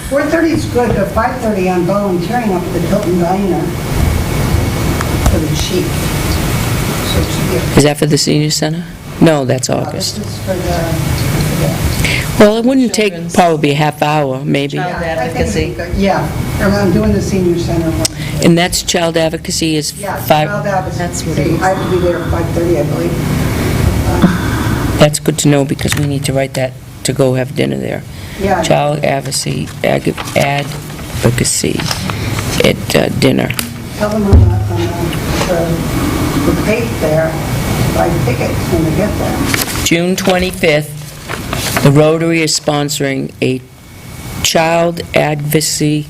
4:30 is good, but 5:30 I'm volunteering up at the Tilton Diner for the chief. So it should be, Is that for the senior center? No, that's this August. is for the, Well, it wouldn't take Children's- probably a half hour, maybe. Child I think it'd be advocacy. good. Yeah, I'm doing the senior center one. And that's child advocacy is Yeah, 5? child advocacy. That's what it is. I have to be there at 5:30, I believe. That's good to know because we need to write that to go have dinner there. Yeah. Child advocacy at dinner. Tell them the tape there, buy tickets when they get there. June 25th, the Rotary is sponsoring a child advocacy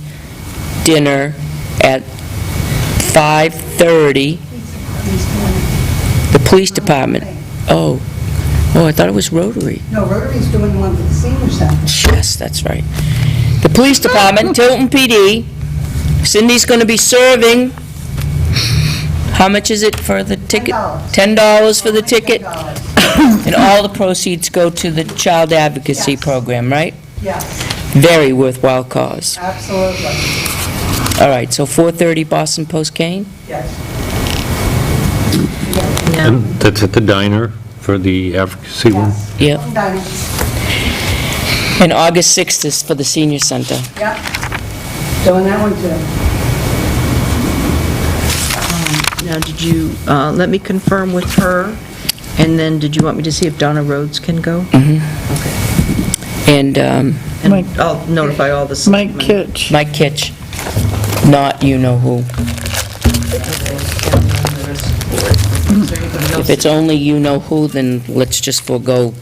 dinner at 5:30. The police department. Oh, I thought it was Rotary. No, Rotary's doing the one for the senior center. Yes, that's right. The police department, Tilton PD. Cindy's going to be serving. How much is it for the ticket? $10. $10 for the ticket? $10. And all the proceeds go to the child advocacy Yes. program, right? Yes, Very worthwhile cause. absolutely, All right, so 4:30 Boston Post Kane? yes. And that's at the diner for the advocacy one? Yes. Yep. Diner. And August 6th is for the senior center. Yep. Doing that one too. Now, did you, let me confirm with her, and then did you want me to see if Donna Rhodes can go? And And Mike- I'll notify all the Mike selectmen. Kitch. Mike Kitch, not you-know-who. If it's only you-know-who, then let's just forego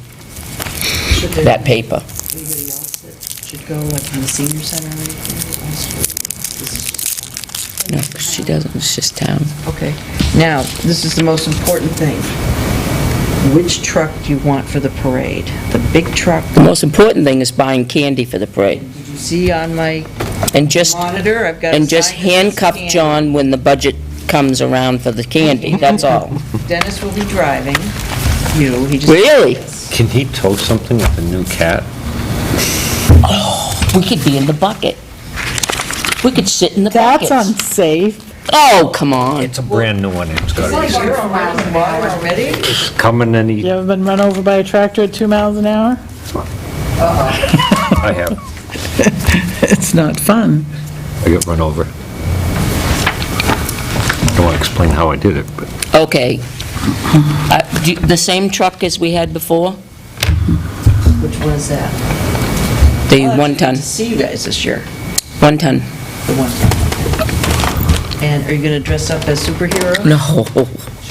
that paper. Anybody else that should go, like in the senior center or anything? No, 'cause she doesn't, it's just town. Okay, now, this is the most important thing. Which truck do you want for the parade? The big truck? The most important thing is buying candy for the parade. Did you see on my And just, monitor, I've got a and just sign that says handcuff candy. John when the budget comes around for the candy, that's all. Dennis will be driving you, he just... Really? Can he tow something with a new cat? We could be in the bucket. We could sit in the buckets. That's unsafe. Oh, come on. It's a brand new one, it's got, it's Already? coming and You ever been run over by a tractor at 2 miles an hour? I have, It's not fun. I got run over. I don't want to explain how I did it, but Okay. The same truck as we had before? Which one is that? The I'll 1 ton, actually get to see you guys this year, 1 ton. the 1 ton. And are you gonna dress up as superheroes? No,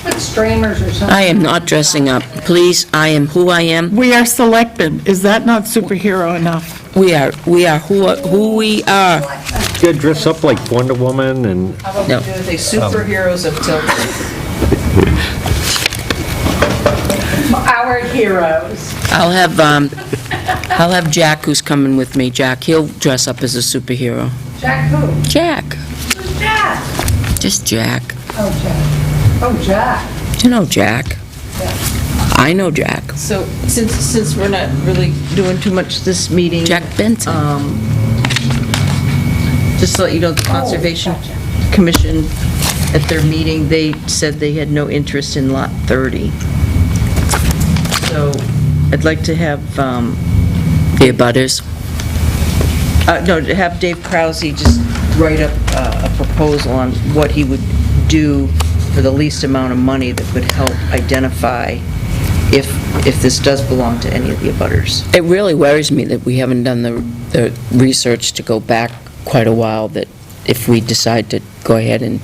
Put streamers or something. I am not dressing up. Please, I am who I am. We are selectmen. Is that not superhero enough? We are who we are. you gotta dress up like Wonder Woman and, How about No. we do the superheroes of Tilton? Our heroes. I'll have Jack who's coming with me. Jack, he'll dress up as a superhero. Jack who? Jack, Who's Jack? just Jack. Oh, Jack. Oh, Jack. You know Jack. I know Jack. So, since we're not really doing too much this meeting... Jack Benson. Just to let you know, the Conservation Commission At their meeting, they said they had no interest in Lot 30. So I'd like to have, The abutters. no, to have Dave Krause just write up a proposal on what he would do for the least amount of money that would help identify if this does belong to any of the abutters. It really worries me that we haven't done the research to go back quite a while, that if we decide to go ahead and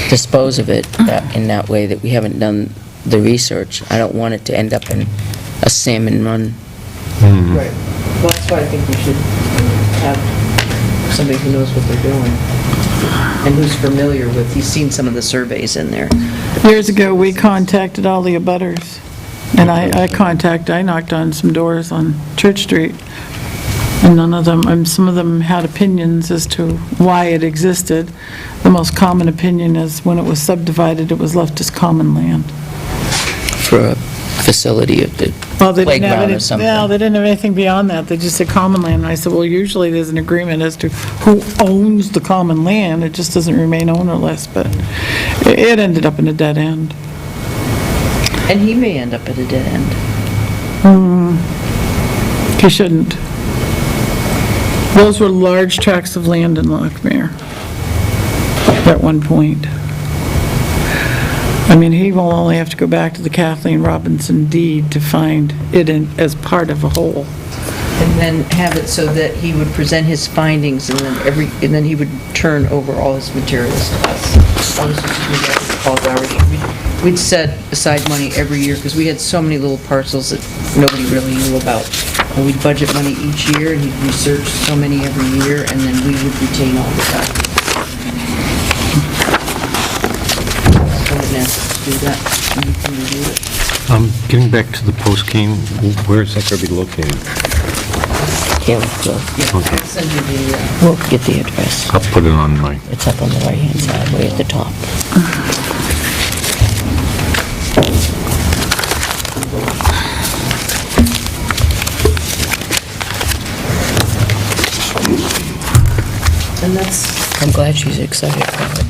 dispose of it in that way, that we haven't done the research. I don't want it to end up in a salmon run. Right. Well, that's why I think we should have somebody who knows what they're doing and who's familiar with, he's seen some of the surveys in there. Years ago, we contacted all the abutters, and I knocked on some doors on Church Street, and none of them, some of them had opinions as to why it existed. The most common opinion is when it was subdivided, it was left as common land. For a facility of the Well, they didn't have playground any, or something. no, they didn't have anything beyond that. They just said common land. And I said, well, usually there's an agreement as to who owns the common land. It just doesn't remain ownerless, but it ended up in a dead end. And he may end up at a dead end. He shouldn't. Those were large tracts of land in Lockmere at one point. I mean, he will only have to go back to the Kathleen Robinson deed to find it as part of a whole. And then have it so that he would present his findings and then he would turn over all his materials to us. We'd set aside money every year because we had so many little parcels that nobody really knew about. And we'd budget money each year and he'd research so many every year and then we would retain all the documents. I wouldn't ask us to do that. You can review it. Getting back to the post game, where is that going to be located? Yeah, we'll Okay. I'll send you the, we'll get the address. I'll put it on my, It's up on the right-hand side, way at the top. and that's, I'm glad she's excited about it.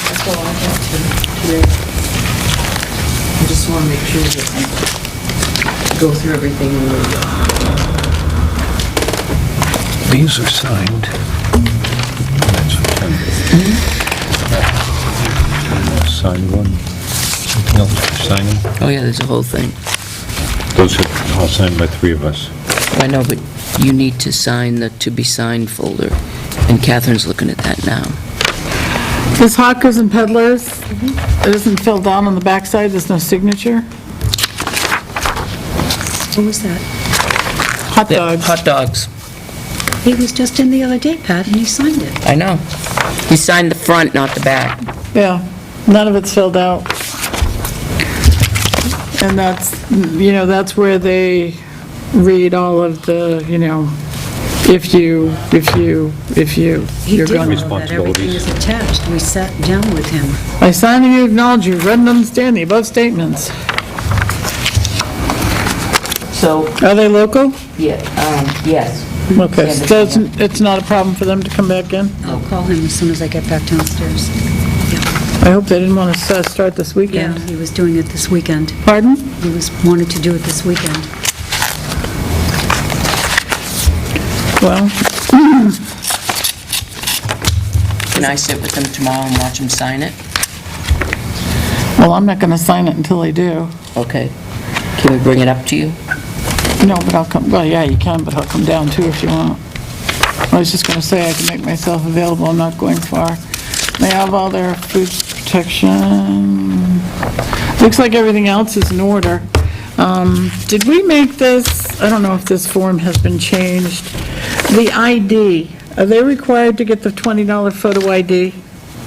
that's all I have today. I just want to make sure that I go through everything and these are signed. That's signed one. Something else for signing? Oh, yeah, there's a whole thing. Those are all signed by three of us. I know, but you need to sign the to-be-signed folder, and Catherine's looking at that now. This hawkers and peddlers, it isn't filled down on the backside, there's no signature. What was that? Hot dogs. Hot dogs. He was just in the other day, Pat, and he signed it. I know. He signed the front, not the back. Yeah, none of it's filled out. And that's, that's where they read all of the, if you, He you're did all going of that, everything is attached. We sat down with him. I sign and you acknowledge you've read and understand the above statements. So, Are they local? yeah, yes. Okay, so it's not a problem for them to come back in? I'll call him as soon as I get back downstairs. I hope they didn't want to start this Yeah, weekend. he was doing it this weekend. Pardon? He wanted to do it this weekend. Well, Can I sit with them tomorrow and watch them sign it? I'm not going to sign it until they do. Okay. Can we bring it up to you? No, but I'll come, well, yeah, you can, but I'll come down too if you want. I was just going to say I can make myself available, I'm not going far. They have all their food protection. Looks like everything else is in order. Did we make this, I don't know if this form has been changed. The ID, are they required to get the $20 photo ID?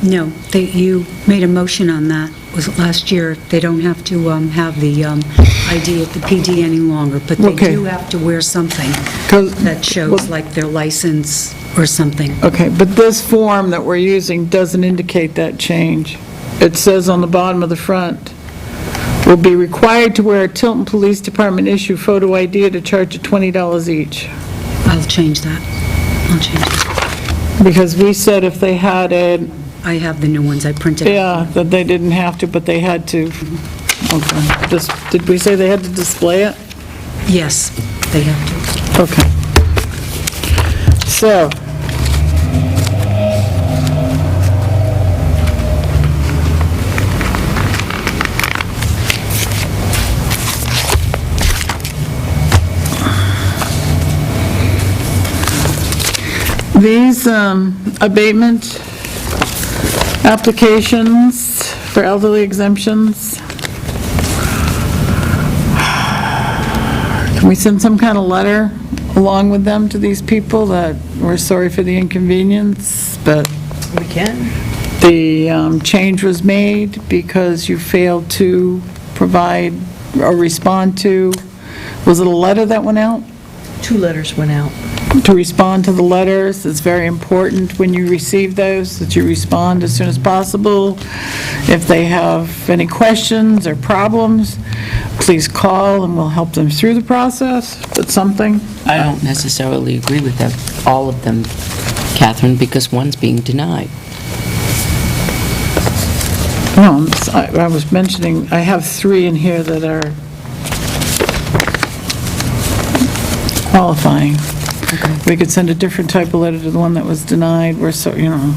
No, you made a motion on that, was it last year? They don't have to have the ID at the PD any longer, but they Okay. do have to wear something 'Cause- that shows like their license or something. Okay, but this form that we're using doesn't indicate that change. It says on the bottom of the front, will be required to wear a Tilton Police Department issue photo ID at a charge of $20 each. I'll change that. I'll change it. Because we said if they had it, I have the new ones, I printed out. yeah, that they didn't have to, but they had to. Okay. Did we say they had to display it? Yes, they have to. Okay. So. These abatement applications for elderly exemptions, can we send some kind of letter along with them to these people that we're sorry for the inconvenience, but We can. the change was made because you failed to provide or respond to, was it a letter that went out? 2 letters went out. To respond to the letters. It's very important when you receive those, that you respond as soon as possible. If they have any questions or problems, please call and we'll help them through the process, but something. I don't necessarily agree with that, all of them, Catherine, because one's being denied. No, I was mentioning, I have 3 in here that are qualifying. We could send a different type of letter to the one that was denied. We're so, you know,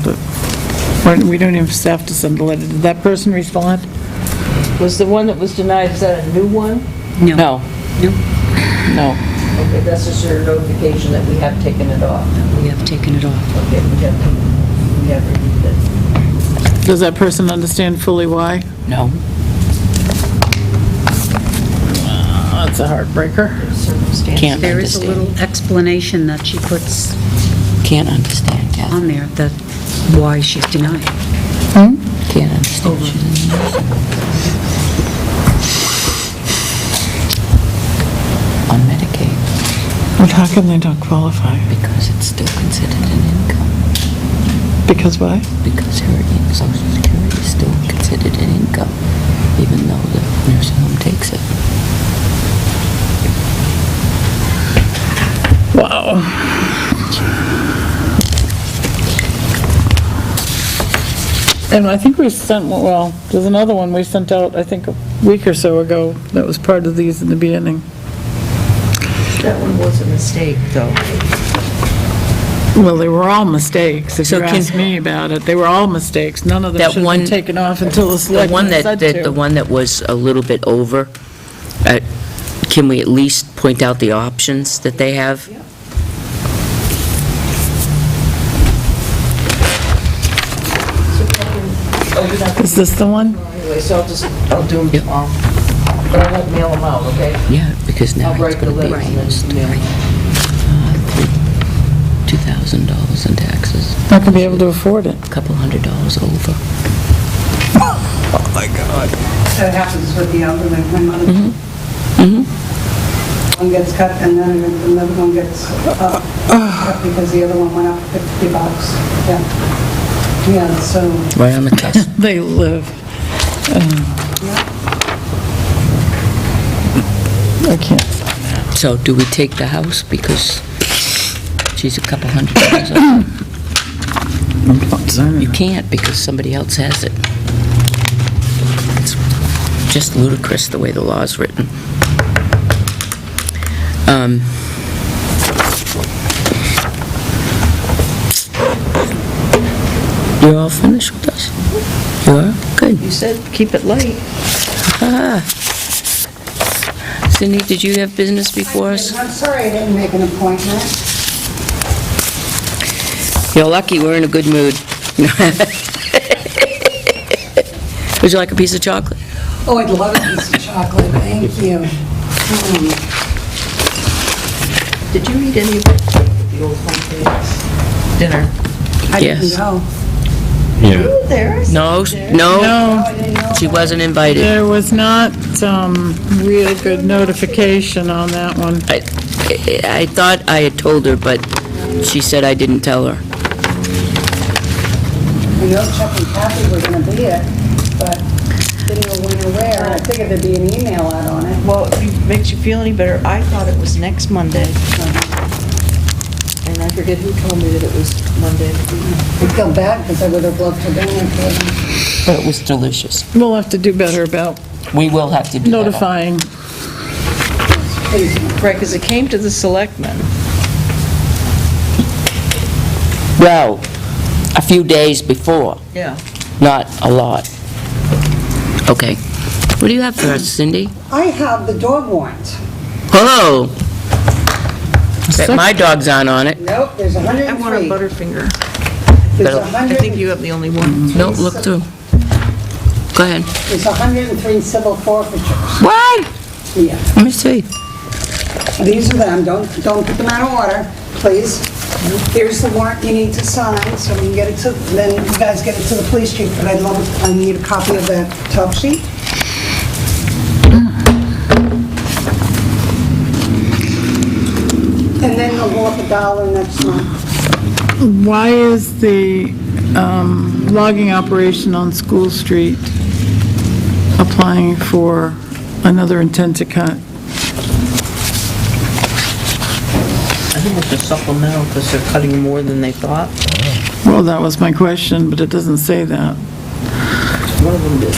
we don't even have to send a letter. Did that person respond? Was the one that was denied, is that a new one? No, No. no. Okay, that's just your notification that we have taken it off. We have taken it off. Okay, we have removed it. Does that person understand fully why? No. That's a heartbreaker. Circumstance. Can't There is a understand. little explanation that she puts Can't understand, Catherine. on there that why she's denied. Can't understand. On Medicaid, But how can they not qualify? because it's still considered an income. Because why? Because her Social Security is still considered an income, even though the nursing home takes it. Wow. And I think we sent, well, there's another one we sent out, I think, a week or so ago that was part of these in the beginning. That one was a mistake, though. Well, they were all mistakes, if So you can- ask me about it. They were all mistakes. None of them That should have one- been taken off until the The selectmen one said the to. one that was a little bit over, can we at least point out the options that they have? Is this the one? Anyway, so I'll do them, Yep. but I won't mail them out, okay? Yeah, because now I'll it's write the going to be letters and then used. mail them. $2,000 in taxes, Not gonna be able to afford it. a couple $100 over. That happens with the elderly, my mother. One gets cut and then another one gets cut because the other one went up $50. Yeah. Yeah, so, Right on the cusp. They live. I can't. So do we take the house because she's a couple $100 over? You can't because somebody else has it. It's just ludicrous the way the law is written. You're all finished with us? You are? Good. You said keep it light. Cindy, did you have business before us? I'm sorry I didn't make an appointment. You're lucky we're in a good mood. Would you like a piece of chocolate? Oh, I'd love a piece of chocolate, thank you. Did you eat any of it? The old homesteads dinner? I didn't Yes. go. Yeah. There. No, No, I didn't know. she wasn't invited. there was not real good notification on that one. I thought I had told her, but she said I didn't tell her. I know Chuck and Kathy were gonna be it, but didn't know when or where. I figured there'd be an email out on it. Well, if it makes you feel any better, I thought it was next Monday. And I forget who told me that it was Monday. I feel bad because I would have loved to bring it for them. But it was delicious. We'll have to do better about We will have to do that. notifying. Right, because it came to the selectmen. Well, a few days before, Yeah. not a lot. Okay. What do you have for us, Cindy? I have the dog warrant. Hello. Bet my dogs aren't on it. Nope, there's I want a 103. Butterfinger. There's I I 100, think you have the only one. No, look through. Go ahead. there's 103 civil forfeitures. What? Yeah, Let me see. these are them, don't put them out of order, please. Here's the warrant you need to sign, so we can get it to, then you guys get it to the police chief, but I need a copy of that top sheet. And then they'll go up $1 next month. Why is the logging operation on School Street applying for another intent to cut? I think it's a supplemental because they're cutting more than they thought. Well, that was my question, but it doesn't say that. One of them did.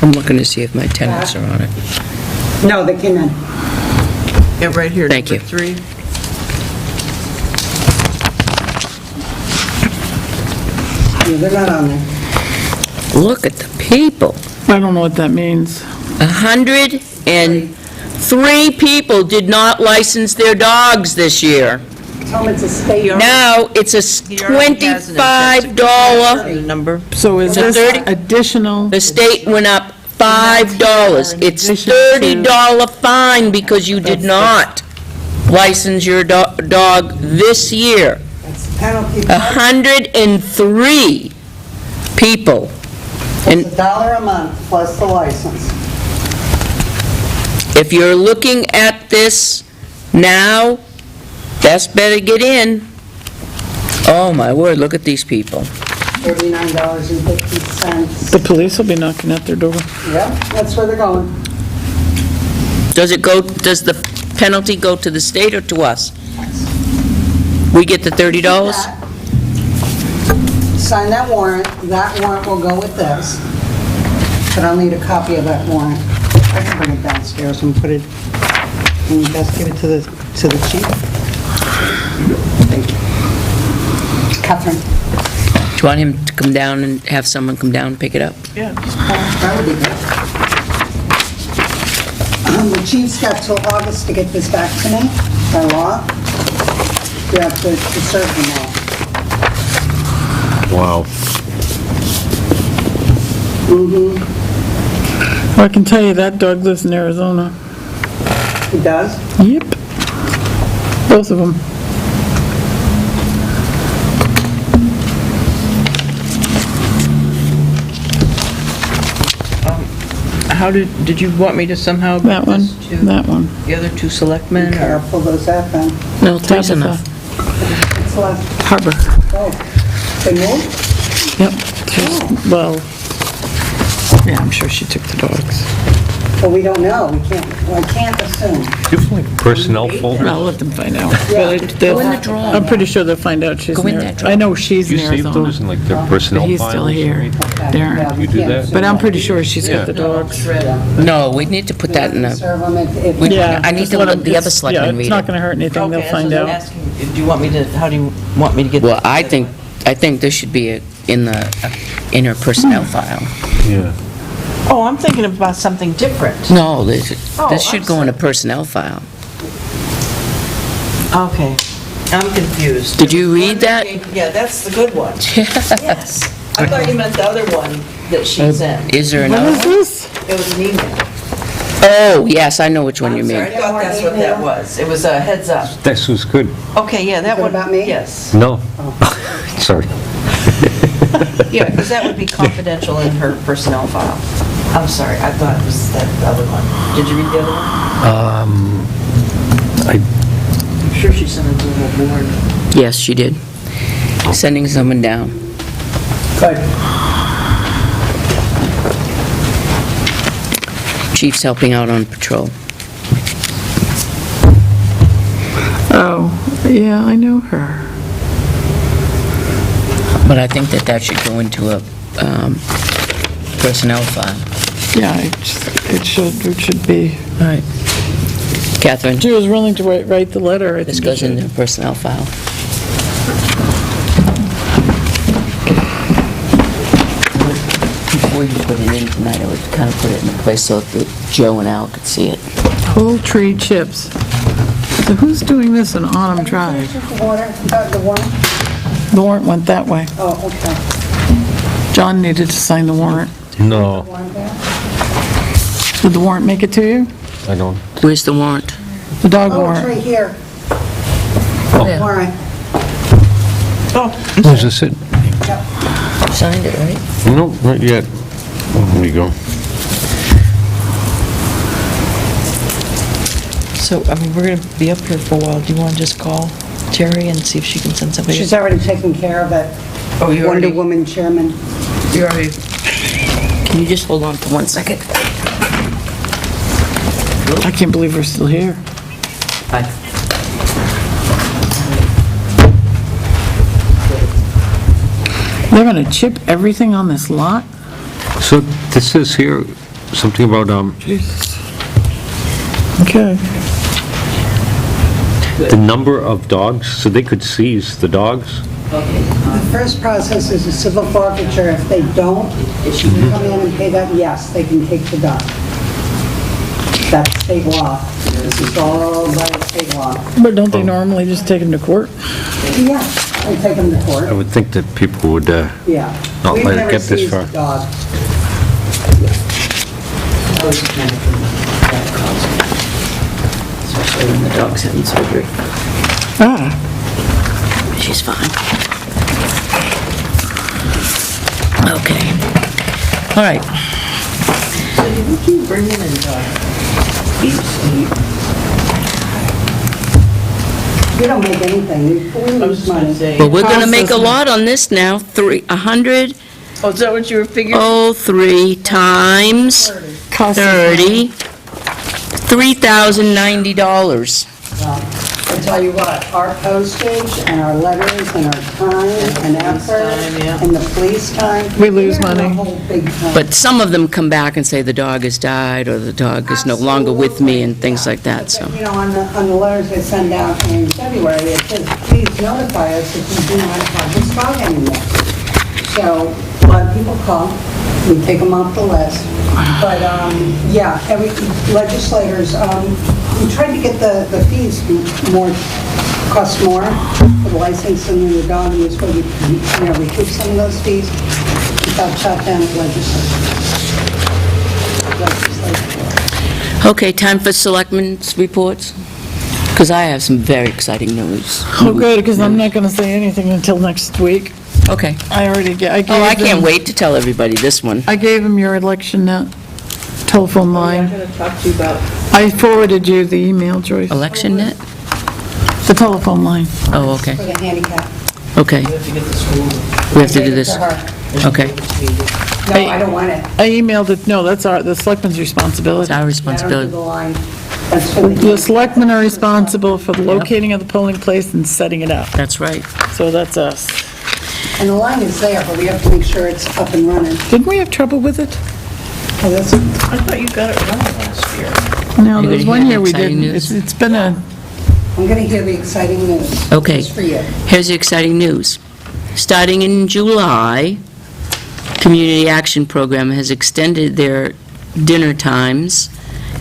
I'm looking to see if my tenants are on it. No, they came in. Yeah, right here. Thank you. number 3. Yeah, they're not on there. Look at the people. I don't know what that means. 103 people did not license their dogs this year. Tell them it's a state. Now, it's a He already has an $25, The number. So is It's a this 30 additional? the state went up $5. It's $30 fine because you did not license your dog this year. That's the penalty. 103 people. It's $1 a month plus the license. If you're looking at this now, best better get in. Oh, my word, look at these people. $39.50. The police will be knocking at their door. Yep, that's where they're going. Does the penalty go to the state or to us? We get the $30? Sign that warrant will go with this. But I'll need a copy of that warrant. I can bring it downstairs and put it, and you guys give it to the chief. Thank you. Catherine, Do you want him to come down and have someone come down and pick it up? Yeah. that would be good. The chief's got till August to get this back to me, by law. We have to serve them all. Wow. Well, I can tell you that dog lives in Arizona. He does? Yep. Both of them. How did you want me to somehow That get one, this to that one. the other 2 selectmen? Or Careful, goes that then. No, three's enough. It's left. Harbor. Oh, they moved? Yep. Well, yeah, I'm sure she took the dogs. Well, we don't know. We can't, well, I can't assume. Do you have like a personnel folder? I'll let them find out. Yeah. Go in the drawer. I'm pretty sure they'll find out she's Go in in that Arizona. I know she's Do in you save those Arizona. in like their personnel But he's files? still or here. anything? Darren. You do that? But I'm pretty sure she's got the Yeah. dogs. No, we need to put that in the, Serve them if we- Yeah. I need just to let let them- the other it's- selectmen Yeah, read it's not it. gonna hurt anything, they'll Okay, find that's what I'm out. asking. Do you want me to, how do you want me to get? Well, I think this should be in her personnel file. Yeah. Oh, I'm thinking about something different. No, this Oh, should I'm go in a sorry. personnel file. Okay, I'm confused. Did you read that? Yeah, that's the good one. Yes. I thought you meant the other one that she sent. Is there What another is one? this? It was an email. Oh, yes, I know which one you I'm sorry, I mean. thought that's what that was. It was a heads up. This was good. Okay, yeah, that Is it one. about me? Yes. No. Sorry. Yeah, because that would be confidential in her personnel file. I'm sorry, I thought it was that other one. Did you read the other one? I'm sure she sent it to the whole board. Yes, she did. Sending someone down. Good. Chief's helping out on patrol. Oh, yeah, I know her. But I think that should go into a personnel file. Yeah, it should be. All right. Catherine, She was willing to write the letter, I this think. goes into the personnel file. Before you put it in tonight, I would kind of put it in a place so that Joe and Al could see it. Poultry chips. So who's doing this in Autumn Drive? The warrant? The warrant went that way. Oh, okay. John needed to sign the warrant. No, Warrant there? Did the warrant make it to you? I don't. Where's the warrant? The dog Oh, it's warrant. right here. Yeah. Warrant. Where's this it? Signed it, right? No, not yet. There you go. So, I mean, we're going to be up here for a while. Do you want to just call Terry and see if she can send somebody? She's already taken care of it. Oh, you Wonder already, Woman chairman. you already, Can you just hold on for 1 second? I can't believe we're still here. Bye. They're gonna chip everything on this lot? So this is here, something about, Jesus. Okay. the number of dogs, so they could seize the dogs? The first process is a civil forfeiture. If they don't, if you come in and pay that, yes, they can take the dog. That's state law. This is all by state law. But don't they normally just take them to court? Yeah, they take them to I court, would think that people would, yeah. Not We've let it never get this seized far. a dog. Especially when the dog's having surgery. Ah, She's fine. Okay. All right. bring in We don't make anything, we lose money. Well, we're going to Cost make a us- lot on this now. 103 Oh, is that what you were figuring? times cost us 30, $3,090. Well, I tell you what, our postage and our letters and our time and effort time, yeah. and the police time. We lose we're in a money. whole big time. But some of them come back and say the dog has died, or the dog is no longer with me, and things like that, so. You know, on the letters they send out in February, it says, please notify us if you do not have this dog anymore. So, a lot of people call, we take them off the list. But, yeah, every legislators, we tried to get the fees more, cost more for the licensing and the dog use, but we, recoup some of those fees. We got shot down at legislature. Okay, time for selectmen's reports? Because I have some very exciting news. Oh, good, because I'm not gonna say anything until next week. Okay. I gave Oh, I can't them- wait to tell everybody this one. I gave him your election net telephone I'm line. going to talk to you about, I forwarded you the email, Joyce. Election net? The telephone line. Oh, okay, For the handicap. okay. we have to get the school. We have to I do gave it this. to her. Okay, No, I don't want it. I emailed it, no, that's the selectmen's it's responsibility. our I don't do responsibility. the line. That's for the. The selectmen are responsible for the locating of the polling place and setting it up. That's right. So that's us. And the line is there, but we have to make sure it's up and running. Didn't we have trouble with it? Oh, that's, I thought you got it wrong last year. No, You there's gonna one hear year we exciting didn't. news? It's been a, I'm going to hear the exciting news. Okay. It's for you. Here's the exciting news. Starting in July, Community Action Program has extended their dinner times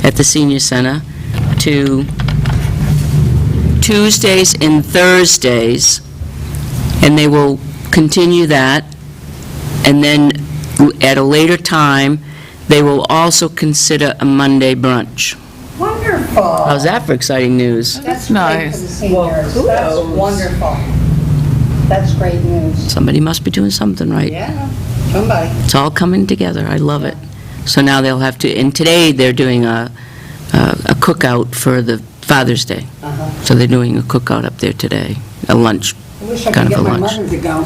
at the senior center to Tuesdays and Thursdays, and they will continue that. And then at a later time, they will also consider a Monday brunch. Wonderful. How's that for exciting news? That's nice. great for the seniors. Well, That's kudos. wonderful. That's great news. Somebody must be doing something right. Yeah, somebody. It's all coming together. I love it. So now they'll have to, and today they're doing a cookout for the Father's Day. Uh-huh. So they're doing a cookout up there today, a lunch. I wish I Kind could of get a my lunch. mother to go.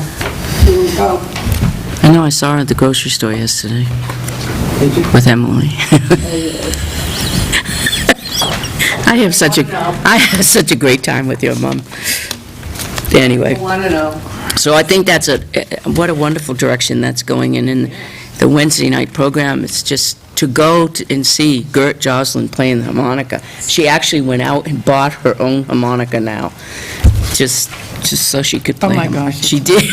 She would go. I know, I saw her at the grocery store yesterday with Emily. I have such a great time with your mom. Anyway. I want to know. So I think that's what a wonderful direction that's going in. And the Wednesday night program, it's just to go and see Gert Jocelyn playing the harmonica. She actually went out and bought her own harmonica now, just so she could play. Oh, my them. gosh. She did.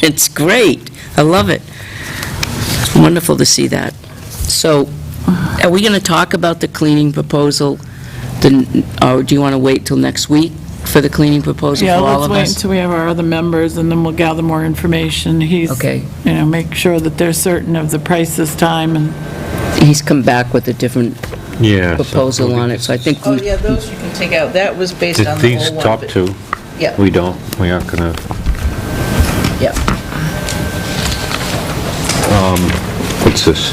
It's great. I love it. It's wonderful to see that. So are we going to talk about the cleaning proposal, or do you want to wait till next week for the cleaning proposal Yeah, for all let's of wait us? until we have our other members, and then we'll gather more information. He's, Okay. make sure that they're certain of the price this time, and He's come back with a different Yeah. so- proposal on it, so I think Oh, we... yeah, those you can take out. That was based on the These whole one. top but- two, Yeah, we aren't gonna, yeah. what's this?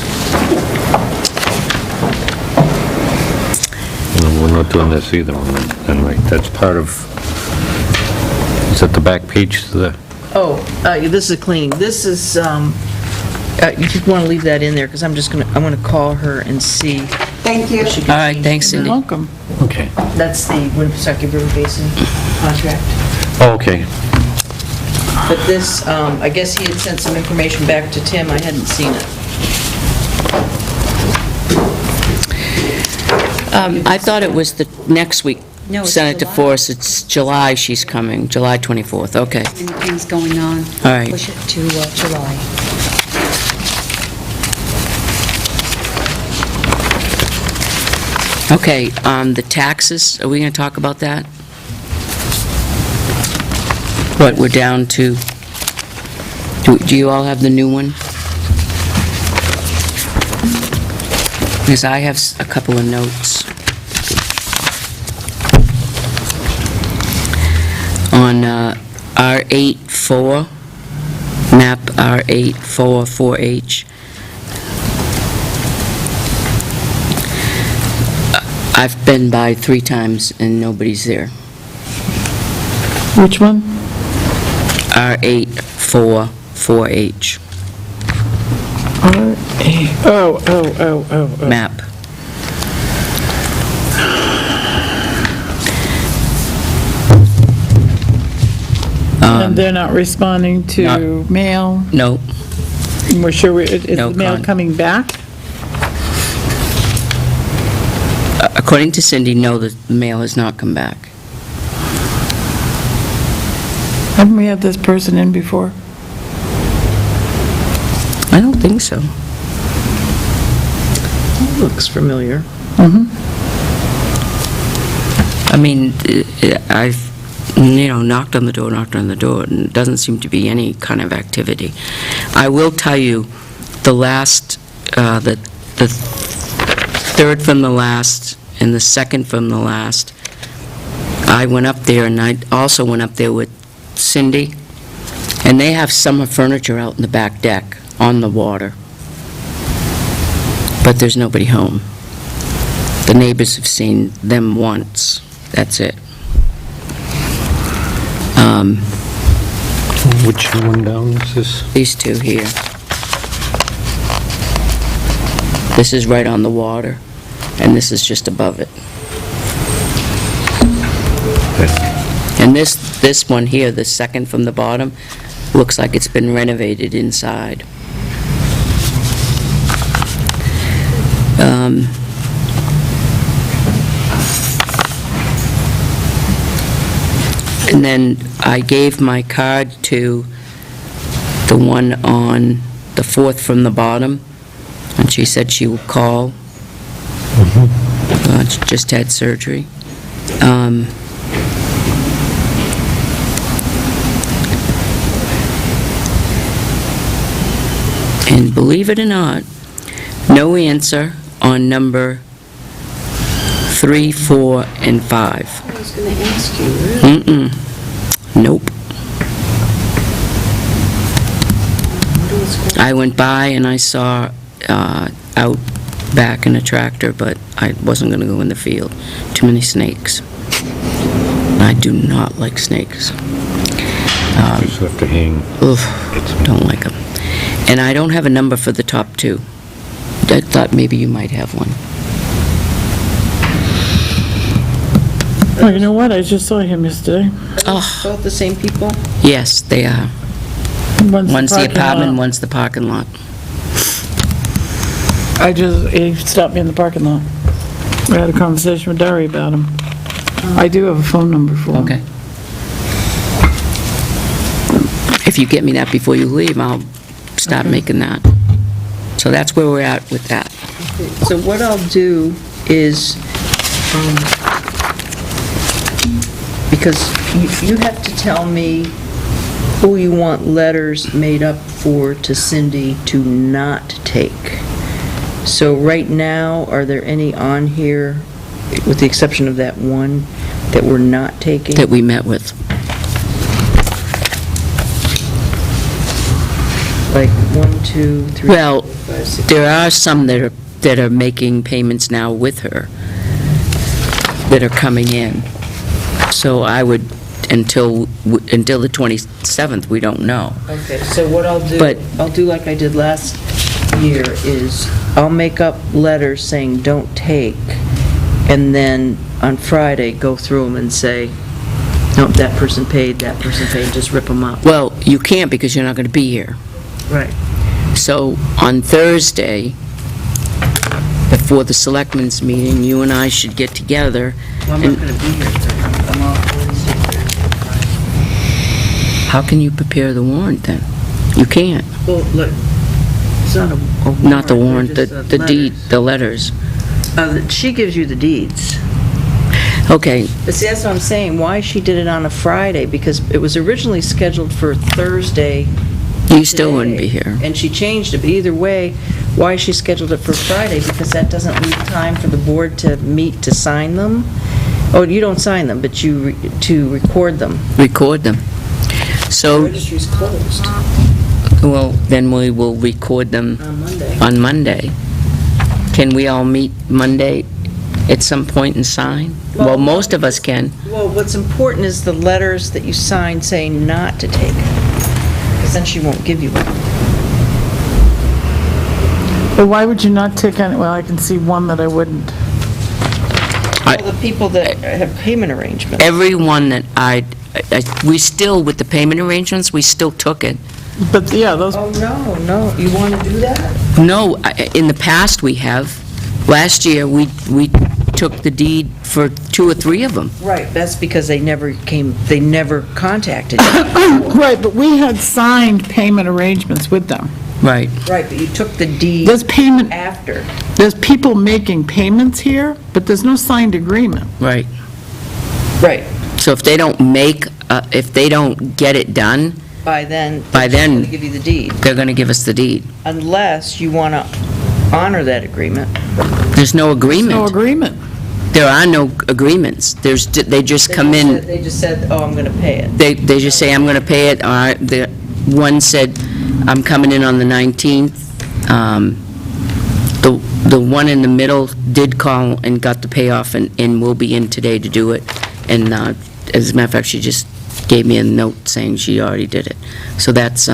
No, we're not doing this either, then, right, that's part of, is that the back page to the, Oh, this is cleaning. This is, you just want to leave that in there, because I want to call her and see. Thank you. if she can All right, change thanks, the Cindy. amount. welcome. okay. That's the Winnipesaukee River Basin contract. Oh, okay. But this, I guess he had sent some information back to Tim. I hadn't seen it. I thought it was the next week. No, it's Senator July. Forrest, it's July she's coming, July 24th, okay. Anything's going on. All right. Push it to July. Okay, the taxes, are we going to talk about that? What, we're down to, do you all have the new one? Because I have a couple of notes. On R84, map R844H. I've been by 3 times and nobody's there. Which one? R844H, Oh. map. And they're not responding to Not- mail? No, We're sure, is No the mail con- coming back? according to Cindy, no, the mail has not come back. Haven't we had this person in before? I don't think so. Looks familiar. I mean, I've, knocked on the door, and it doesn't seem to be any kind of activity. I will tell you, the last, the third from the last and the second from the last, I went up there, and I also went up there with Cindy, and they have summer furniture out in the back deck on the water. But there's nobody home. The neighbors have seen them once. That's it. Which one down is this? These two here. This is right on the water, and this is just above it. And this one here, the second from the bottom, looks like it's been renovated inside. And then I gave my card to the one on the fourth from the bottom, and she said she would call. She just had surgery. And believe it or not, no answer on number 3, 4, and 5. I was going to ask you, really? Mm-mm. Nope. I went by and I saw out back in a tractor, but I wasn't going to go in the field. Too many snakes. I do not like snakes. Just have to hang. Oof, don't like them. And I don't have a number for the top 2. I thought maybe you might have one. Oh, you know what? I just saw him yesterday. Oh, Both the same people? yes, they are. One's the parking apartment, lot. one's the parking lot. He stopped me in the parking lot. I had a conversation with Derry about him. I do have a phone number for him. Okay. If you get me that before you leave, I'll start making that. So that's where we're at with that. So what I'll do is, because you have to tell me who you want letters made up for to Cindy to not take. So right now, are there any on here, with the exception of that one, that we're not taking? That we met with. Like 1, 2, 3, Well, 4, 5, 6. there are some that are making payments now with her, that are coming in. So I would, until the 27th, we don't know. Okay, so what I'll do, But- I'll do like I did last year, is I'll make up letters saying don't take, and then on Friday, go through them and say, nope, that person paid, just rip them up. Well, you can't because you're not going to be here. Right. So on Thursday, before the selectmen's meeting, you and I should get together. Well, I'm not gonna be here Thursday, I'm off Wednesday, Thursday, Friday. How can you prepare the warrant then? You can't. Well, look, it's not a warrant. Not the warrant, they're the just deed, letters. the letters. She gives you the deeds. Okay, But see, that's what I'm saying, why she did it on a Friday, because it was originally scheduled for Thursday. you still wouldn't be today, here. And she changed it, but either way, why she scheduled it for Friday, because that doesn't leave time for the board to meet to sign them? Oh, you don't sign them, but to record them. Record them. So, Registry's closed well, then we will record them on Monday. on Monday. Can we all meet Monday at some point and sign? Well, Well, most of us can. Well, what's important is the letters that you sign saying not to take, because then she won't give you one. But why would you not take any, well, I can see one that I wouldn't. Well, the people that have payment arrangements. Everyone that we still, with the payment arrangements, we still took it. But, yeah, those, Oh, no, you want to do that? No, in the past we have. Last year, we took the deed for 2 or 3 of them. Right, that's because they never contacted you. right, but we had signed payment arrangements with them. Right. Right, but you took the deed There's payment, after. there's people making payments here, but there's no signed agreement. Right. Right. So if they don't if they don't get it done, By then. By then- They're going to give you the deed, they're going to give us the deed. unless you want to honor that agreement. There's no No agreement. agreement. There are no agreements. They just come in, They just said, oh, I'm going to pay it. they just say, I'm going to pay it. The one said, I'm coming in on the 19th. The one in the middle did call and got the payoff and will be in today to do it. And as a matter of fact, she just gave me a note saying she already did it. So that's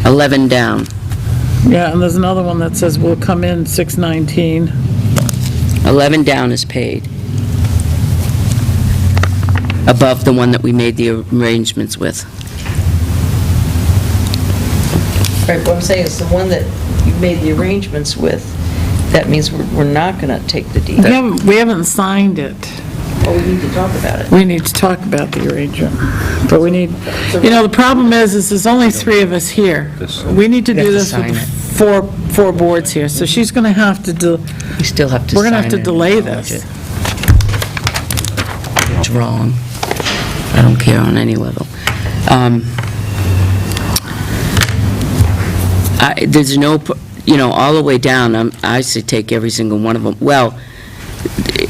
11 down. Yeah, and there's another one that says we'll come in 6/19. 11 down is paid. Above the one that we made the arrangements with. Right, what I'm saying is the one that you made the arrangements with, that means we're not going to take the deed. We haven't signed it. Oh, we need to talk about it. We need to talk about the arrangement, but we need, the problem is there's only 3 of us here. We need to We have do to this with sign the four boards here, so she's going to have to do, We still have to we're sign going to have to it and delay acknowledge this. it. It's wrong. I don't care on any level. There's no, all the way down, I say take every single one of them. Well,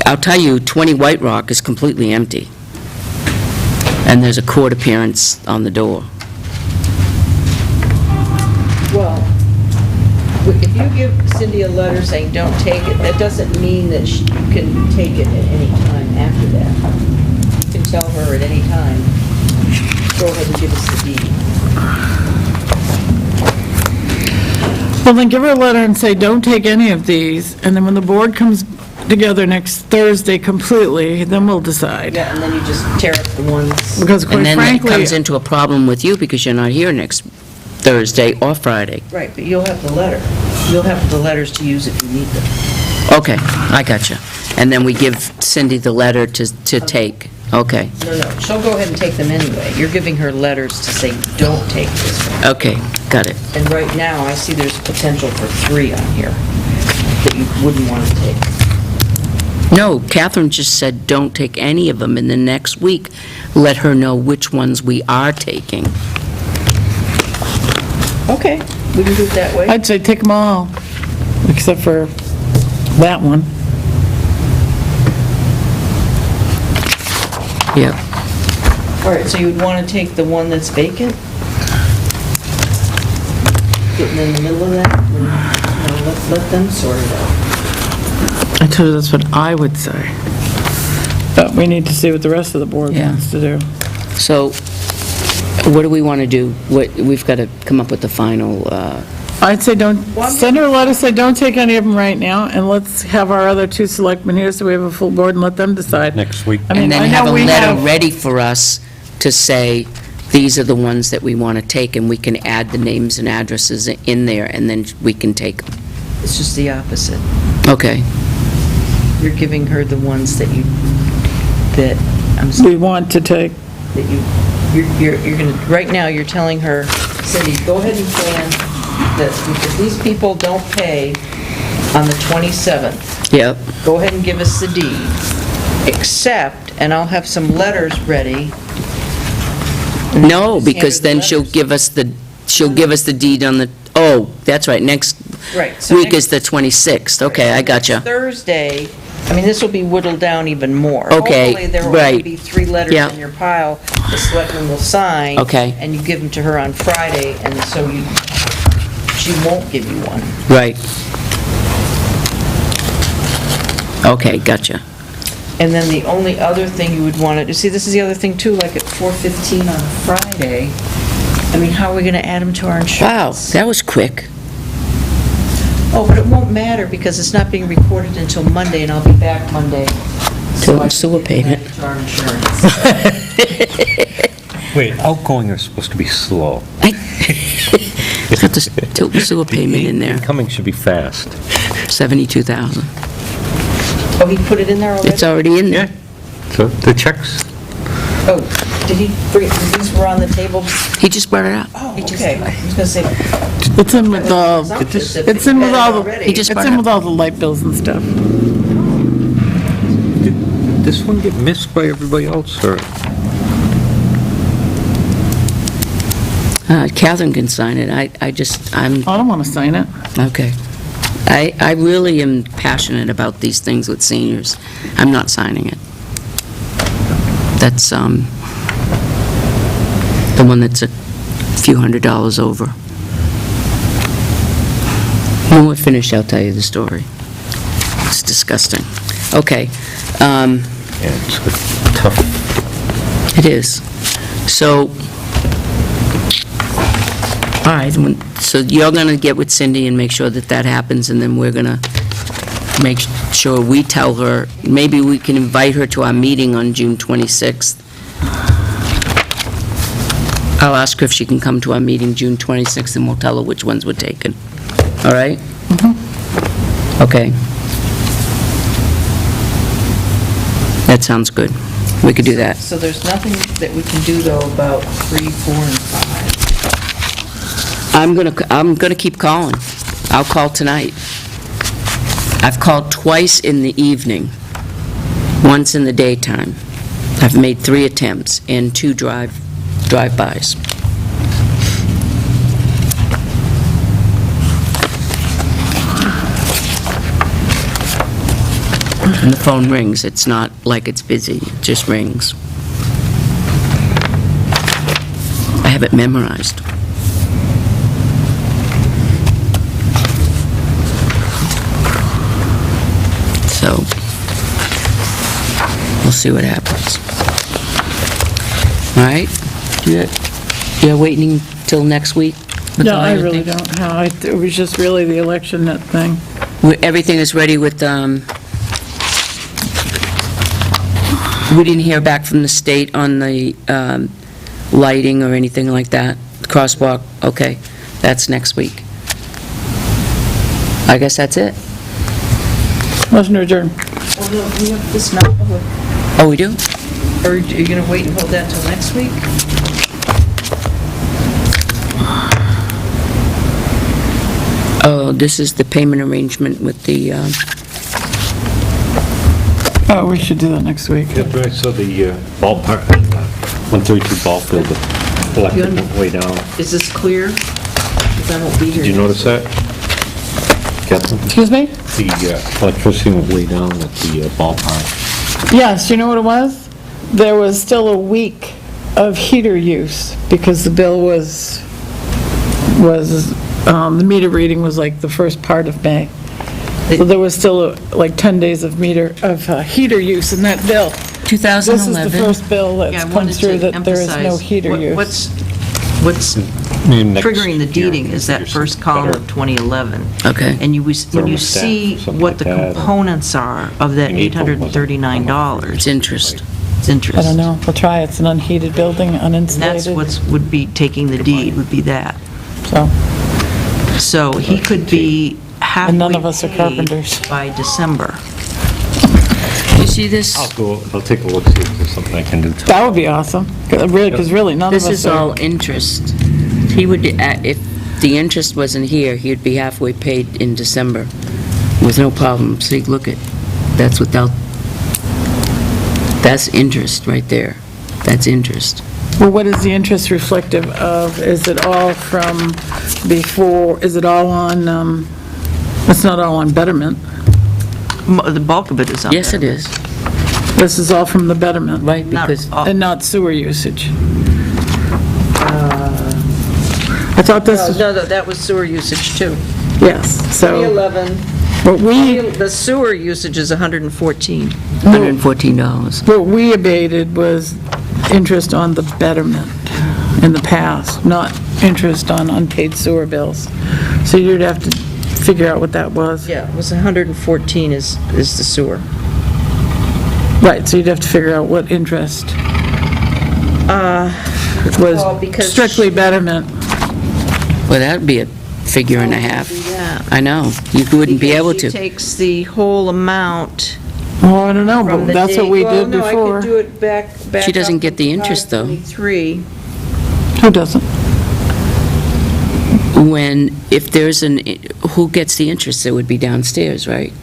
I'll tell you, 20 White Rock is completely empty. And there's a court appearance on the door. Well, if you give Cindy a letter saying don't take it, that doesn't mean that you can take it at any time after that. You can tell her at any time, go ahead and give us the deed. Well, then give her a letter and say, don't take any of these, and then when the board comes together next Thursday completely, then we'll decide. Yeah, and then you just tear up the ones. Because And quite then it frankly, comes into a problem with you because you're not here next Thursday or Friday. Right, but you'll have the letter. You'll have the letters to use if you need them. Okay, I gotcha. And then we give Cindy the letter to take. Okay, No, she'll go ahead and take them anyway. You're giving her letters to say, don't take this one. okay, got it. And right now, I see there's potential for 3 on here that you wouldn't want to take. No, Catherine just said, don't take any of them, and then next week, let her know which ones we are taking. Okay, we can do it that way. I'd say take them all, except for that one. Yep. All right, so you would want to take the one that's vacant? Getting in the middle of that, and, let them sort it out. I told you that's what I would say. But we need to see what the rest of the board Yeah. wants to do. So, what do we want to do? We've got to come up with the final, I'd say don't, send her a letter, say don't take any of them right now, and let's have our other 2 selectmen here so we have a full board and let them decide. Next week. I mean, and then I have know a we letter have- ready for us to say, these are the ones that we want to take, and we can add the names and addresses in there, and then we can take them. It's just the opposite. Okay, You're giving her the ones that We want to take, you're gonna, right now, you're telling her, Cindy, go ahead and plan that if these people don't pay on the 27th, yep, go ahead and give us the deed, except, and I'll have some letters ready. no, Just because hand her the then she'll letters. give us the deed on the, oh, that's right, next Right. so week next- is the 26th, okay, I gotcha. Thursday, I mean, this will be whittled down even more. Okay, Hopefully, there will right. only be 3 letters Yeah. in your pile, the selectman will sign. Okay. And you give them to her on Friday, and so she won't give you one. Right. Okay, gotcha. And then the only other thing you would want to do, see, this is the other thing too, like at 4:15 on Friday, I mean, how are we going to add them to our Wow, insurance? that was quick. Oh, but it won't matter because it's not being recorded until Monday, and I'll be back Monday. so I can Sewer get payment. that to our insurance. Wait, outgoing are supposed to be slow. It's got the Tilton sewer payment in there, Incoming should be fast. 72,000. Oh, he put it in there already? It's already in there. So the checks, Oh, did he bring, these were on the table? He just brought it up. Oh, okay. I was going to say. it's in with the, it's in with all the, He just it's brought in it with up. all the light bills and stuff. did this one get missed by everybody else, or? Catherine can sign it. I'm, I don't want to sign it. okay. I really am passionate about these things with seniors. I'm not signing it. That's, the one that's a few $100s over. When we're finished, I'll tell you the story. It's disgusting. Okay, Yeah, it's tough. it is. So, all right, so you're going to get with Cindy and make sure that that happens, and then we're going to make sure we tell her, maybe we can invite her to our meeting on June 26th. I'll ask her if she can come to our meeting June 26th, and we'll tell her which ones were taken. All right? Okay. That sounds good. We could do that. So there's nothing that we can do, though, about 3, 4, and 5. I'm gonna keep calling. I'll call tonight. I've called twice in the evening, once in the daytime. I've made 3 attempts and 2 drive-bys. And the phone rings. It's not like it's busy. It just rings. I have it memorized. So, we'll see what happens. All right? You're waiting till next week? That's No, all I would really think. don't. How, it was just really the election net thing. Everything is ready with, we didn't hear back from the state on the lighting or anything like that? Crosswalk, okay, that's next week. I guess that's it. Motion to adjourn. Well, no, we have this now, Oh, we do? or are you gonna wait and hold that till next week? Oh, this is the payment arrangement with the, Oh, we should do that next week. Yeah, but I saw the ballpark, 132 ball field, the electric went way down. Is this clear? Because I won't be here. Did you notice that? Kathleen? Excuse me? The electricity went way down at the ballpark. Yes, you know what it was? There was still a week of heater use because the bill was, the meter reading was like the first part of May. So there was still like 10 days of heater use in that bill. 2011. This is the first bill Yeah, I that's come wanted through to that there is no emphasize heater use. What's triggering the deeding is that first column of 2011. Okay. And when you Thermostat, see something what like the that. components are of that In April, was it? $839, It's interest. it's interest. I don't know, we'll try. It's an unheated building, And that's uninsulated, would be taking the deed, would be that. so. So he could be halfway And none of us are paid carpenters. by December. You see this? I'll take a look, see if there's something I can do. That would be awesome, because really, none of us This is are. all interest. He would, if the interest wasn't here, he'd be halfway paid in December with no problem. See, look at, that's without, that's interest right there. That's interest. Well, what is the interest reflective of? Is it all from before, is it all on, it's not all on betterment. The bulk of it is on Yes, it there. is. This is all from the betterment. Right, Not because all. And not sewer usage. I thought this was, No, that was sewer usage too. yes, so, 2011, what we, the sewer usage is 114. $114. what we abated was interest on the betterment in the past, not interest on unpaid sewer bills. So you'd have to figure out what that was. Yeah, it was 114 is the sewer. Right, so you'd have to figure out what interest well, was because- strictly betterment. Well, that'd be a figure and a half. Yeah. I know. You wouldn't be able Because to. she takes the whole amount Oh, I don't know, from but the that's what date- we well, did no, I could do before. it back She doesn't up get the to interest, though. 523. Who doesn't? When, if there's an, who gets the interest? It would be downstairs, right?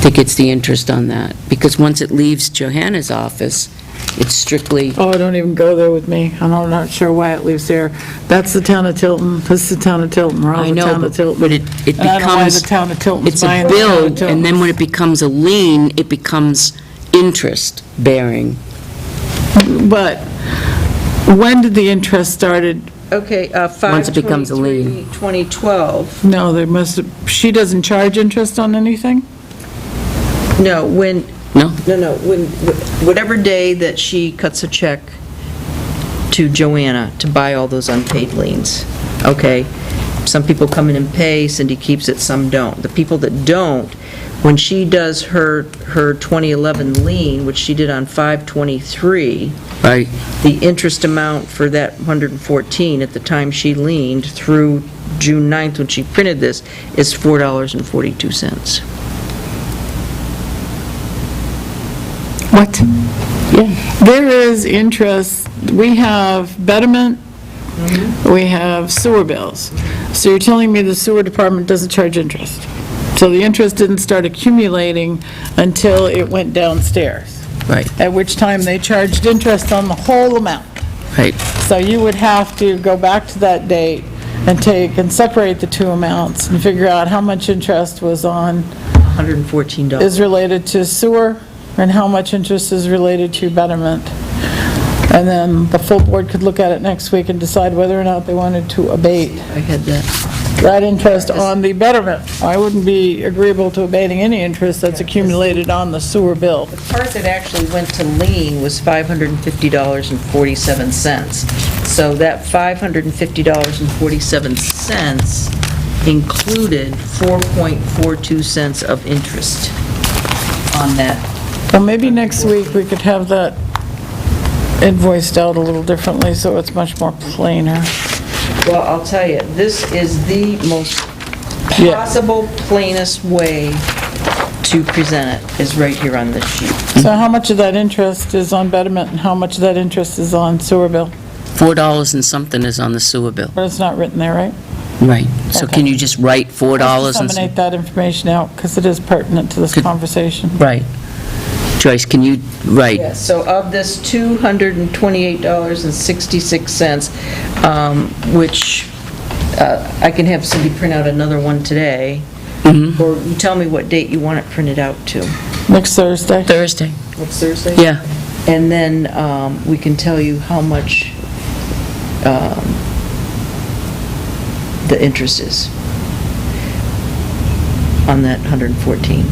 That gets the interest on that. Because once it leaves Johanna's office, it's strictly, Oh, don't even go there with me. I'm not sure why it leaves there. That's the town of Tilton, this is the town of Tilton, we're all I the know, town of Tilton. but it And I don't know why becomes, the town of Tilton's it's a buying the town of bill, Tilton. and then when it becomes a lien, it becomes interest bearing. But when did the interest started? Okay, Once it becomes a 523, lien. 2012. No, there must have, she doesn't charge interest on anything? No, when, No? no, whatever day that she cuts a check to Joanna to buy all those unpaid liens, okay? Some people come in and pay, Cindy keeps it, some don't. The people that don't, when she does her 2011 lien, which she did on 5/23, Right. the interest amount for that 114 at the time she liened through June 9th when she printed this is $4.42. What? Yeah. There is interest, we have betterment, we have sewer bills. So you're telling me the sewer department doesn't charge interest? So the interest didn't start accumulating until it went downstairs, Right, at which time they charged interest on the whole amount. right. So you would have to go back to that date and take and separate the two amounts and figure out how much interest was on, $114. is related to sewer, and how much interest is related to betterment. And then the full board could look at it next week and decide whether or not they wanted to abate I had that. that interest on the betterment. I wouldn't be agreeable to abating any interest that's accumulated on the sewer bill. The part that actually went to lien was $550.47. So that $550.47 included 4.42 cents of interest on that. Well, maybe next week we could have that invoiced out a little differently, so it's much more plainer. Well, I'll tell you, this is the most Yeah. possible, plainest way to present it, is right here on this sheet. So how much of that interest is on betterment, and how much of that interest is on sewer bill? $4 and something is on the sewer bill. But it's not written there, right? Right. So can you just write $4 and... Disseminate that information out, because it is pertinent to this Could- conversation. Right. Joyce, can you write? Yeah, so of this $228.66, which I can have Cindy print out another one today, or you tell me what date you want it printed out to. Next Thursday. Thursday. Next Thursday? Yeah. And then we can tell you how much the interest is on that 114.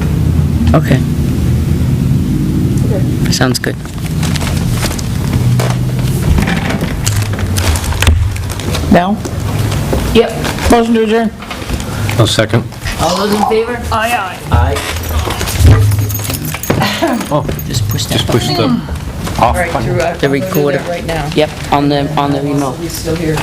Okay. Sounds good. Now? Yep. Motion to adjourn. A second. All those in favor? Aye, Just push that Just push button. the off All right, button. Drew, I'm The going to do recorder. that right now. Yep, on the remote. He's still here.